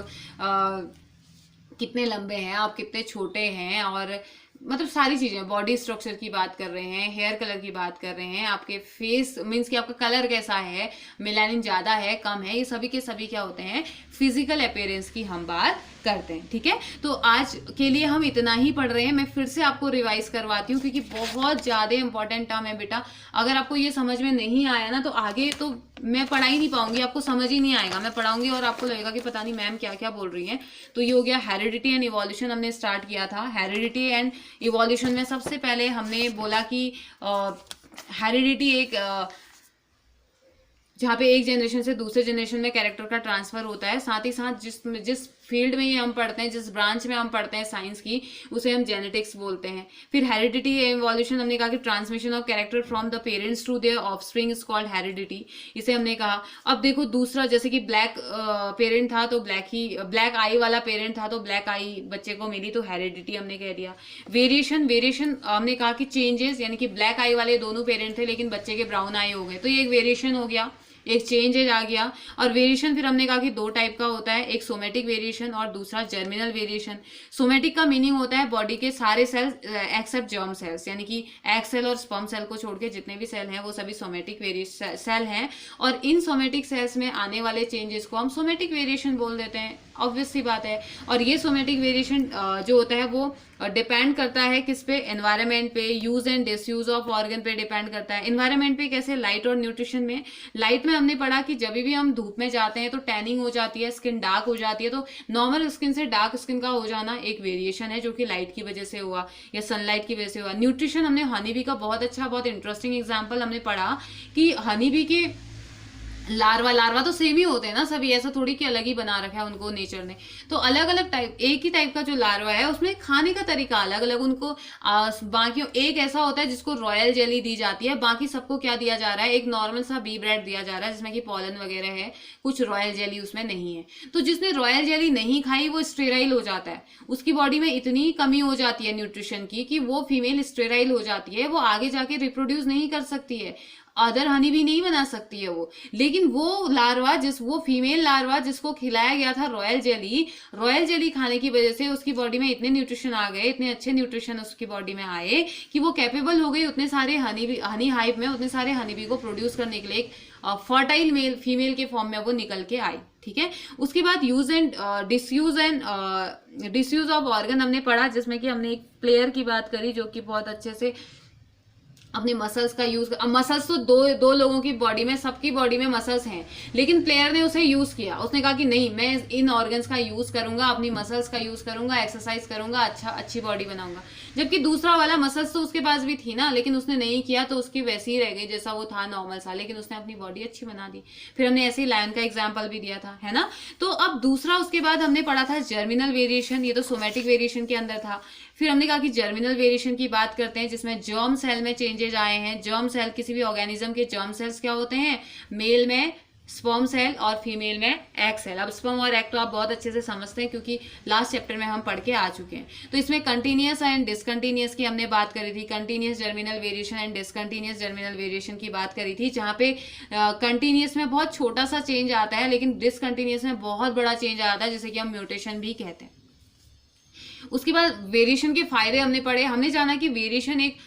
कितने लंबे हैं, आप कितने छोटे हैं, और मतलब सारी चीजें, बॉडी स्ट्रक्चर की बात कर रहे हैं, हेयर कलर की बात कर रहे हैं, आपके फेस मीन्स कि आपका कलर कैसा है, मेलानिन ज्यादा है कम है, ये सभी के सभी क्या होते हैं, फिजिकल अपीयरेंस की हम बात करते हैं, ठीक है। तो आज के लिए हम इतना ही पढ़ रहे हैं। मैं फिर से आपको रिवाइज करवाती हूँ क्योंकि बहुत ज्यादा इंपॉर्टेंट टर्म है बेटा। अगर आपको ये समझ में नहीं आया ना तो आगे तो मैं पढ़ा ही नहीं पाऊंगी, आपको समझ ही नहीं आएगा। मैं पढ़ाऊंगी और आपको लगेगा कि पता नहीं मैम क्या क्या बोल रही हैं। तो ये हो गया हेरिडिटी एंड इवोल्यूशन, हमने स्टार्ट किया था। हेरिडिटी एंड इवोल्यूशन में सबसे पहले हमने बोला कि हेरिडिटी एक जहाँ पे एक जनरेशन से दूसरे जनरेशन में कैरेक्टर का ट्रांसफर होता है, साथ ही साथ जिस फील्ड में ये हम पढ़ते हैं, जिस ब्रांच में हम पढ़ते हैं साइंस की, उसे हम जेनेटिक्स बोलते हैं। फिर हेरिडिटी इवोल्यूशन, हमने कहा कि transmission of character from the parents to their offspring is called heredity, इसे हमने कहा। अब देखो दूसरा, जैसे कि ब्लैक पेरेंट था तो ब्लैक आई वाला पेरेंट था तो ब्लैक आई बच्चे को मिली, तो हेरिडिटी हमने कह दिया। वेरिएशन हमने कहा कि चेंजेस, यानी कि ब्लैक आई वाले दोनों पेरेंट थे लेकिन बच्चे के ब्राउन आई हो गए, तो ये एक वेरिएशन हो गया, एक चेंजेज आ गया। और वेरिएशन फिर हमने कहा कि दो टाइप का होता है, एक सोमेटिक वेरिएशन और दूसरा जर्मिनल वेरिएशन। सोमेटिक का मीनिंग होता है बॉडी के सारे सेल्स एक्सेप्ट जर्म सेल्स, यानी कि एग सेल और स्पर्म सेल को छोड़ के जितने भी सेल हैं वो सभी सोमेटिक सेल हैं, और इन सोमेटिक सेल्स में आने वाले चेंजेस को हम सोमेटिक वेरिएशन बोल देते हैं, ऑब्वियस सी बात है। और ये सोमेटिक वेरिएशन जो होता है वो डिपेंड करता है किस पे, एनवायरनमेंट पे, use and disuse of organ पे डिपेंड करता है। एनवायरनमेंट पे कैसे, लाइट और न्यूट्रिशन में। लाइट में हमने पढ़ा कि जब भी हम धूप में जाते हैं तो टैनिंग हो जाती है, स्किन डार्क हो जाती है, तो नॉर्मल स्किन से डार्क स्किन का हो जाना एक वेरिएशन है जो कि लाइट की वजह से हुआ या सनलाइट की वजह से हुआ। न्यूट्रिशन, हमने हनी बी का बहुत अच्छा, बहुत इंटरेस्टिंग एग्जाम्पल हमने पढ़ा कि हनी बी के लार्वा तो सेम ही होते हैं ना सभी, ऐसा थोड़ी कि अलग ही बना रखा है उनको नेचर ने। तो अलग अलग टाइप, एक ही टाइप का जो लार्वा है उसमें खाने का तरीका अलग अलग उनको। बाकी एक ऐसा होता है जिसको रॉयल जेली दी जाती है, बाकी सबको क्या दिया जा रहा है, एक नॉर्मल सा बी ब्रेड दिया जा रहा है जिसमें कि पॉलन वगैरह है, कुछ रॉयल जेली उसमें नहीं है। तो जिसने रॉयल जेली नहीं खाई वो स्टेराइल हो जाता है, उसकी बॉडी में इतनी कमी हो जाती है न्यूट्रिशन की कि वो फीमेल स्टेराइल हो जाती है, वो आगे जाके रिप्रोड्यूस नहीं कर सकती है। अदर हनी भी नहीं बना सकती है वो। लेकिन वो फीमेल लार्वा जिसको खिलाया गया था रॉयल जेली खाने की वजह से उसकी बॉडी में इतने न्यूट्रिशन आ गए, इतने अच्छे न्यूट्रिशन उसकी बॉडी में आए कि वो कैपेबल हो गई उतने सारे हनी हाइव में उतने सारे हनी बी को प्रोड्यूस करने के लिए एक फर्टाइल मेल फीमेल के फॉर्म में वो निकल के आई। ठीक है, उसके बाद use and disuse of organ हमने पढ़ा, जिसमें कि हमने एक प्लेयर की बात करी जो कि बहुत अच्छे से अपने मसल्स का यूज, अब मसल्स तो दो लोगों की बॉडी में, सबकी बॉडी में मसल्स हैं, लेकिन प्लेयर ने उसे यूज किया, उसने कहा कि नहीं मैं इन ऑर्गन्स का यूज करूंगा, अपनी मसल्स का यूज करूंगा, एक्सरसाइज करूंगा, अच्छी बॉडी बनाऊंगा। जबकि दूसरा वाला मसल्स तो उसके पास भी थी ना, लेकिन उसने नहीं किया तो उसकी वैसी ही रह गई जैसा वो था, नॉर्मल सा, लेकिन उसने अपनी बॉडी अच्छी बना दी। फिर हमने ऐसे ही लायन का एग्जाम्पल भी दिया था, है ना। तो अब दूसरा उसके बाद हमने पढ़ा था जर्मिनल वेरिएशन, ये तो सोमेटिक वेरिएशन के अंदर था। फिर हमने कहा कि जर्मिनल वेरिएशन की बात करते हैं जिसमें जर्म सेल में चेंजेस आए हैं। जर्म सेल, किसी भी ऑर्गेनिज्म के जर्म सेल्स क्या होते हैं, मेल में स्पर्म सेल और फीमेल में एग सेल। अब स्पर्म और एग तो आप बहुत अच्छे से समझते हैं क्योंकि लास्ट चैप्टर में हम पढ़ के आ चुके हैं। तो इसमें कंटिन्यूअस एंड डिसकंटिन्यूअस की हमने बात करी थी, continuous germinal variation and discontinuous germinal variation की बात करी थी, जहाँ पे कंटिन्यूअस में बहुत छोटा सा चेंज आता है लेकिन डिसकंटिन्यूअस में बहुत बड़ा चेंज आता है, जैसे कि हम म्यूटेशन भी कहते हैं। उसके बाद वेरिएशन के फायदे हमने पढ़े। हमने जाना कि वेरिएशन एक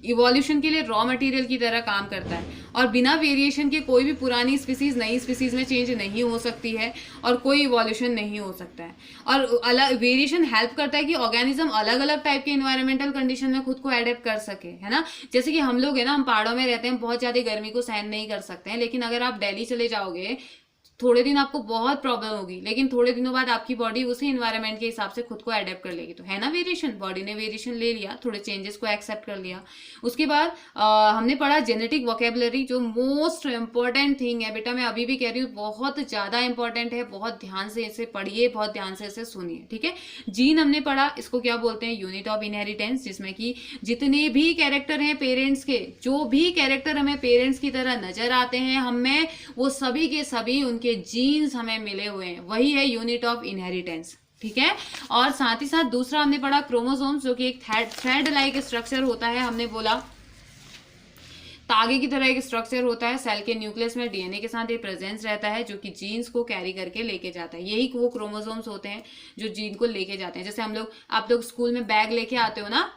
इवोल्यूशन के लिए रॉ मटेरियल की तरह काम करता है और बिना वेरिएशन के कोई भी पुरानी स्पीसीज नई स्पीसीज में चेंज नहीं हो सकती है और कोई इवोल्यूशन नहीं हो सकता है। और अलग वेरिएशन हेल्प करता है कि ऑर्गेनिज्म अलग अलग टाइप के इन्वायरमेंटल कंडीशन में खुद को एडेप्ट कर सके, है ना। जैसे कि हम लोग है ना, हम पहाड़ों में रहते हैं, बहुत ज्यादा गर्मी को सहन नहीं कर सकते हैं, लेकिन अगर आप दिल्ली चले जाओगे थोड़े दिन आपको बहुत प्रॉब्लम होगी, लेकिन थोड़े दिनों बाद आपकी बॉडी उसी इन्वायरमेंट के हिसाब से खुद को अडेप्ट कर लेगी। तो है ना वेरिएशन, बॉडी ने वेरिएशन ले लिया, थोड़े चेंजेस को एक्सेप्ट कर लिया। उसके बाद हमने पढ़ा जेनेटिक वोकेबलरी, जो मोस्ट इंपॉर्टेंट थिंग है बेटा, मैं अभी भी कह रही हूँ बहुत ज्यादा इंपॉर्टेंट है, बहुत ध्यान से इसे पढ़िए, बहुत ध्यान से इसे सुनिए। ठीक है, जीन हमने पढ़ा, इसको क्या बोलते हैं, यूनिट ऑफ इनहेरिटेंस, जिसमें कि जितने भी कैरेक्टर हैं पेरेंट्स के, जो भी कैरेक्टर हमें पेरेंट्स की तरह नजर आते हैं हमें, वो सभी के सभी उनके जीन्स हमें मिले हुए हैं, वही है यूनिट ऑफ इनहेरिटेंस। ठीक है, और साथ ही साथ दूसरा हमने पढ़ा क्रोमोसोम्स, जो कि एक थ्रेड लाइक स्ट्रक्चर होता है। हमने बोला तागे की तरह एक स्ट्रक्चर होता है, सेल के न्यूक्लियस में डीएनए के साथ ये प्रेजेंस रहता है जो कि जीन्स को कैरी करके लेके जाता है। यही वो क्रोमोसोम्स होते हैं जो जीन को लेके जाते हैं। जैसे आप लोग स्कूल में बैग लेके आते हो ना,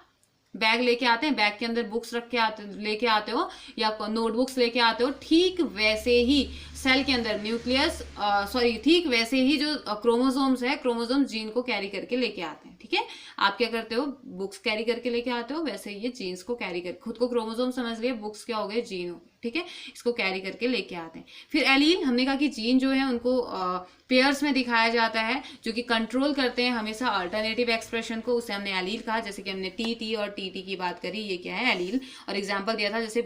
बैग लेके आते हैं, बैग के अंदर बुक्स लेके आते हो या नोटबुक्स लेके आते हो, ठीक वैसे ही सेल के अंदर ठीक वैसे ही जो क्रोमोसोम्स है, क्रोमोसोम्स जीन को कैरी करके लेके आते हैं। ठीक है, आप क्या करते हो, बुक्स कैरी करके लेके आते हो, वैसे ही ये जीन्स को कैरी कर, खुद को क्रोमोसोम समझ लिए, बुक्स क्या हो गए, जीन हो गए। ठीक है, इसको कैरी करके लेके आते हैं। फिर एलील, हमने कहा कि जीन जो है उनको पेयर्स में दिखाया जाता है जो कि कंट्रोल करते हैं हमेशा अल्टरनेटिव एक्सप्रेशन को, उसे हमने एलील कहा। जैसे कि हमने टी और टी की बात करी, ये क्या है, एलील। और एग्जांपल दिया था, जैसे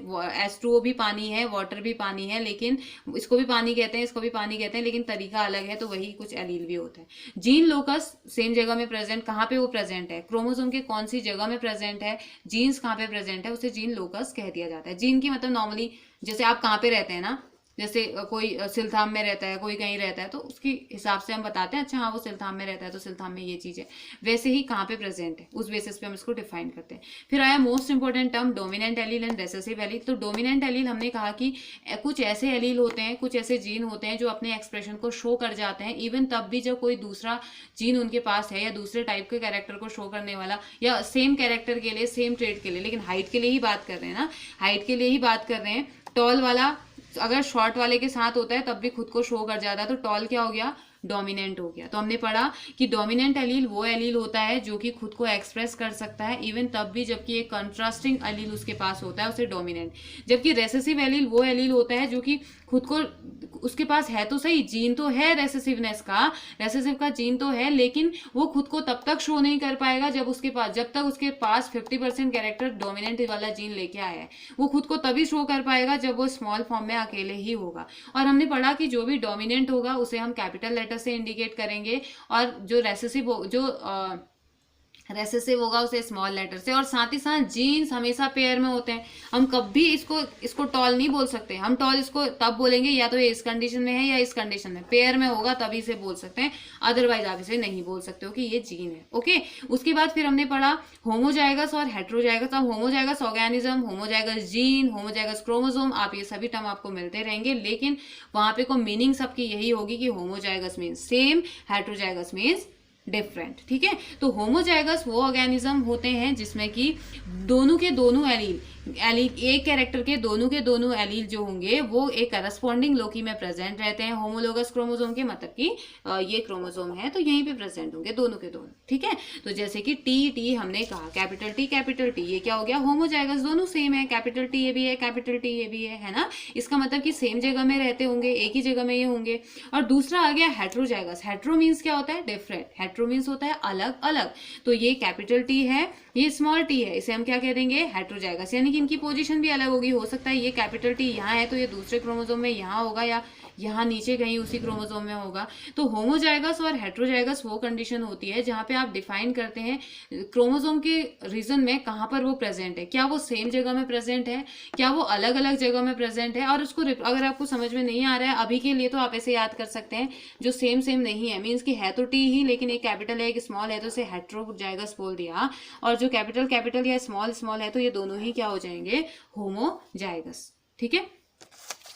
H2O भी पानी है, वाटर भी पानी है, लेकिन इसको भी पानी कहते हैं, इसको भी पानी कहते हैं, लेकिन तरीका अलग है, तो वही कुछ एलील भी होता है। जीन लोकस, सेम जगह में प्रेजेंट, कहाँ पे वो प्रेजेंट है, क्रोमोसोम के कौन सी जगह में प्रेजेंट है, जीन्स कहाँ पे प्रेजेंट है, उसे जीन लोकस कह दिया जाता है। जीन की मतलब नॉर्मली जैसे आप कहाँ पे रहते हैं ना, जैसे कोई सिलथाम में रहता है, कोई कहीं रहता है, तो उसके हिसाब से हम बताते हैं, अच्छा हाँ वो सिलथाम में रहता है तो सिलथाम में ये चीज़ है, वैसे ही कहाँ पे प्रेजेंट है उस बेसिस पे हम इसको डिफाइन करते हैं। फिर आया most important term dominant allele and recessive allele. तो डोमिनेंट एलील हमने कहा कि कुछ ऐसे एलील होते हैं, कुछ ऐसे जीन होते हैं जो अपने एक्सप्रेशन को शो कर जाते हैं इवन तब भी जब कोई दूसरा जीन उनके पास है, या दूसरे टाइप के कैरेक्टर को शो करने वाला, या सेम कैरेक्टर के लिए, सेम ट्रेड के लिए, लेकिन हाइट के लिए ही बात कर रहे हैं ना, हाइट के लिए ही बात कर रहे हैं। टॉल वाला अगर शॉर्ट वाले के साथ होता है तब भी खुद को शो कर जाता है, तो टॉल क्या हो गया, डोमिनेंट हो गया। तो हमने पढ़ा कि डोमिनेंट एलील वो एलील होता है जो कि खुद को एक्सप्रेस कर सकता है इवन तब भी जबकि एक कंट्रास्टिंग एलील उसके पास होता है, उसे डोमिनेंट। जबकि रेसेसिव एलील वो एलील होता है जो कि खुद को, उसके पास है तो सही, जीन तो है रेसेसिवनेस का, रेसेसिव का जीन तो है, लेकिन वो खुद को तब तक शो नहीं कर पाएगा जब तक उसके पास 50% कैरेक्टर डोमिनेंट वाला जीन लेके आया है। वो खुद को तभी शो कर पाएगा जब वो स्मॉल फॉर्म में अकेले ही होगा। और हमने पढ़ा कि जो भी डोमिनेंट होगा उसे हम कैपिटल लेटर से इंडिकेट करेंगे, और जो रेसेसिव रेसेसिव होगा उसे स्मॉल लेटर से। और साथ ही साथ जीन्स हमेशा पेयर में होते हैं। हम कभी इसको टॉल नहीं बोल सकते। हम टॉल इसको तब बोलेंगे या तो ये इस कंडीशन में है या इस कंडीशन में, पेयर में होगा तभी इसे बोल सकते हैं, अदरवाइज आप इसे नहीं बोल सकते हो कि ये जीन है। ओके, उसके बाद फिर हमने पढ़ा होमोजाइगस और हेट्रोजाइगस। अब homozygous organism, homozygous gene, homozygous chromosome, आप ये सभी टर्म आपको मिलते रहेंगे, लेकिन वहां पे को मीनिंग सबकी यही होगी कि homozygous means same, heterozygous means different. ठीक है, तो होमोजाइगस वो ऑर्गेनिज्म होते हैं जिसमें कि दोनों के दोनों एलील एक कैरेक्टर के दोनों एलील जो होंगे वो एक करस्पॉन्डिंग लोकी में प्रेजेंट रहते हैं। होमोलोगस क्रोमोसोम के मतलब कि ये क्रोमोसोम है तो यहीं पे प्रेजेंट होंगे दोनों के दोनों। ठीक है, तो जैसे कि टी हमने कहा कैपिटल टी, ये क्या हो गया, होमोजाइगस, दोनों सेम है, कैपिटल टी ये भी है, कैपिटल टी ये भी है ना। इसका मतलब कि सेम जगह में रहते होंगे, एक ही जगह में ये होंगे। और दूसरा आ गया हेट्रोजाइगस। हेट्रो मीन्स क्या होता है, डिफरेंट। हेट्रो मीन्स होता है अलग अलग। तो ये कैपिटल टी है, ये स्मॉल टी है, इसे हम क्या कह देंगे, हेट्रोजाइगस, यानी कि इनकी पोजीशन भी अलग होगी। हो सकता है ये कैपिटल टी यहाँ है तो ये दूसरे क्रोमोसोम में यहाँ होगा, या यहाँ नीचे कहीं उसी क्रोमोसोम में होगा। तो होमोजाइगस और हेट्रोजाइगस वो कंडीशन होती है जहाँ पे आप डिफाइन करते हैं क्रोमोसोम के रीजन में कहाँ पर वो प्रेजेंट है, क्या वो सेम जगह में प्रेजेंट है, क्या वो अलग अलग जगह में प्रेजेंट है। और उसको अगर आपको समझ में नहीं आ रहा है अभी के लिए तो आप ऐसे याद कर सकते हैं, जो सेम नहीं है मीन्स कि है तो टी ही लेकिन एक कैपिटल है एक स्मॉल है तो उसे हेट्रोजाइगस बोल दिया। और जो कैपिटल या स्मॉल है तो ये दोनों ही क्या हो जाएंगे, होमोजाइगस। ठीक है,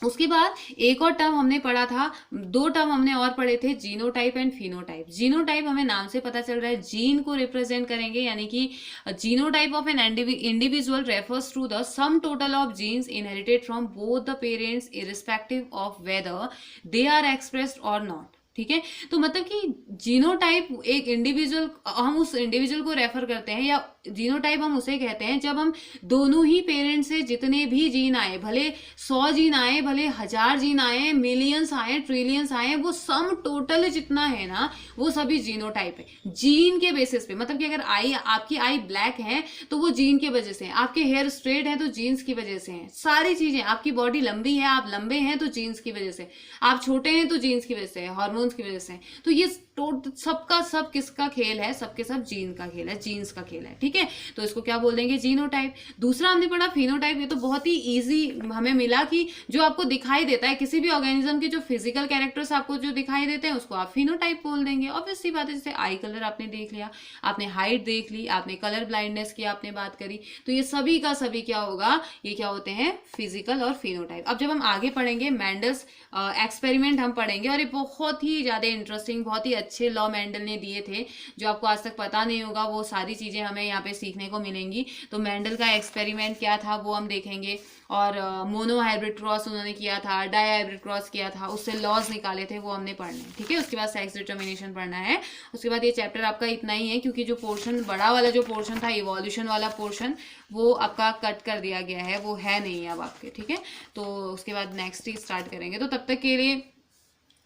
उसके बाद एक और टर्म हमने पढ़ा था, दो टर्म हमने और पढ़े थे, जीनोटाइप एंड फिनोटाइप। जीनोटाइप हमें नाम से पता चल रहा है जीन को रिप्रेजेंट करेंगे, यानी कि genotype of an individual refers to the sum total of genes inherited from both the parents irrespective of whether they are expressed or not. ठीक है, तो मतलब कि जीनोटाइप एक इंडिविजुअल, हम उस इंडिविजुअल को रेफर करते हैं, या जीनोटाइप हम उसे कहते हैं जब हम दोनों ही पेरेंट्स से जितने भी जीन आए, भले 100 जीन आए, भले 1000 जीन आए, मिलियंस आए, ट्रिलियंस आए, वो सम टोटल जितना है ना वो सभी जीनोटाइप है। जीन के बेसिस पे, मतलब कि अगर आपकी आई ब्लैक है तो वो जीन की वजह से है, आपके हेयर स्ट्रेट है तो जीन्स की वजह से है, सारी चीजें, आपकी बॉडी लंबी है, आप लंबे हैं तो जीन्स की वजह से, आप छोटे हैं तो जीन्स की वजह से, हार्मोन्स की वजह से। तो ये सबका सब किसका खेल है, सबके सब जीन का खेल है, जीन्स का खेल है। ठीक है, तो इसको क्या बोल देंगे, जीनोटाइप। दूसरा हमने पढ़ा फिनोटाइप। ये तो बहुत ही इजी हमें मिला कि जो आपको दिखाई देता है किसी भी ऑर्गेनिज्म के जो फिजिकल कैरेक्टर्स आपको जो दिखाई देते हैं उसको आप फिनोटाइप बोल देंगे। ऑब्वियस सी बात है, जैसे आई कलर आपने देख लिया, आपने हाइट देख ली, आपने कलर ब्लाइंडनेस की आपने बात करी, तो ये सभी का सभी क्या होगा, ये क्या होते हैं, फिजिकल और फिनोटाइप। अब जब हम आगे पढ़ेंगे मेंडल्स एक्सपेरिमेंट हम पढ़ेंगे, और ये बहुत ही ज्यादा इंटरेस्टिंग, बहुत ही अच्छे लॉ मेंडल ने दिए थे जो आपको आज तक पता नहीं होगा, वो सारी चीजें हमें यहाँ पे सीखने को मिलेंगी। तो मेंडल का एक्सपेरिमेंट क्या था वो हम देखेंगे, और मोनो हाइब्रिड क्रॉस उन्होंने किया था, डाई हाइब्रिड क्रॉस किया था, उससे लॉज निकाले थे, वो हमने पढ़ने हैं। ठीक है, उसके बाद सेक्स डिटर्मिनेशन पढ़ना है। उसके बाद ये चैप्टर आपका इतना ही है, क्योंकि जो पोर्शन बड़ा वाला जो पोर्शन था इवोल्यूशन वाला पोर्शन, वो आपका कट कर दिया गया है, वो है नहीं अब आपके। ठीक है, तो उसके बाद नेक्स्ट ही स्टार्ट करेंगे। तो तब तक के लिए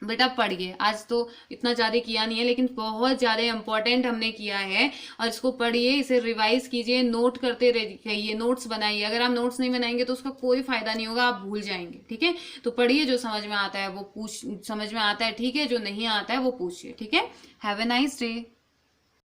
बेटा पढ़िए, आज तो इतना ज़्यादा किया नहीं है लेकिन बहुत ज़्यादा इंपॉर्टेंट हमने किया है, और इसको पढ़िए, इसे रिवाइज कीजिए, नोट करते रहिए, नोट्स बनाइए। अगर आप नोट्स नहीं बनाएंगे तो उसका कोई फायदा नहीं होगा, आप भूल जाएंगे। ठीक है, तो पढ़िए, जो समझ में आता है वो समझ में आता है, ठीक है, जो नहीं आता है वो पूछिए। ठीक है, हैव ए नाइस डे।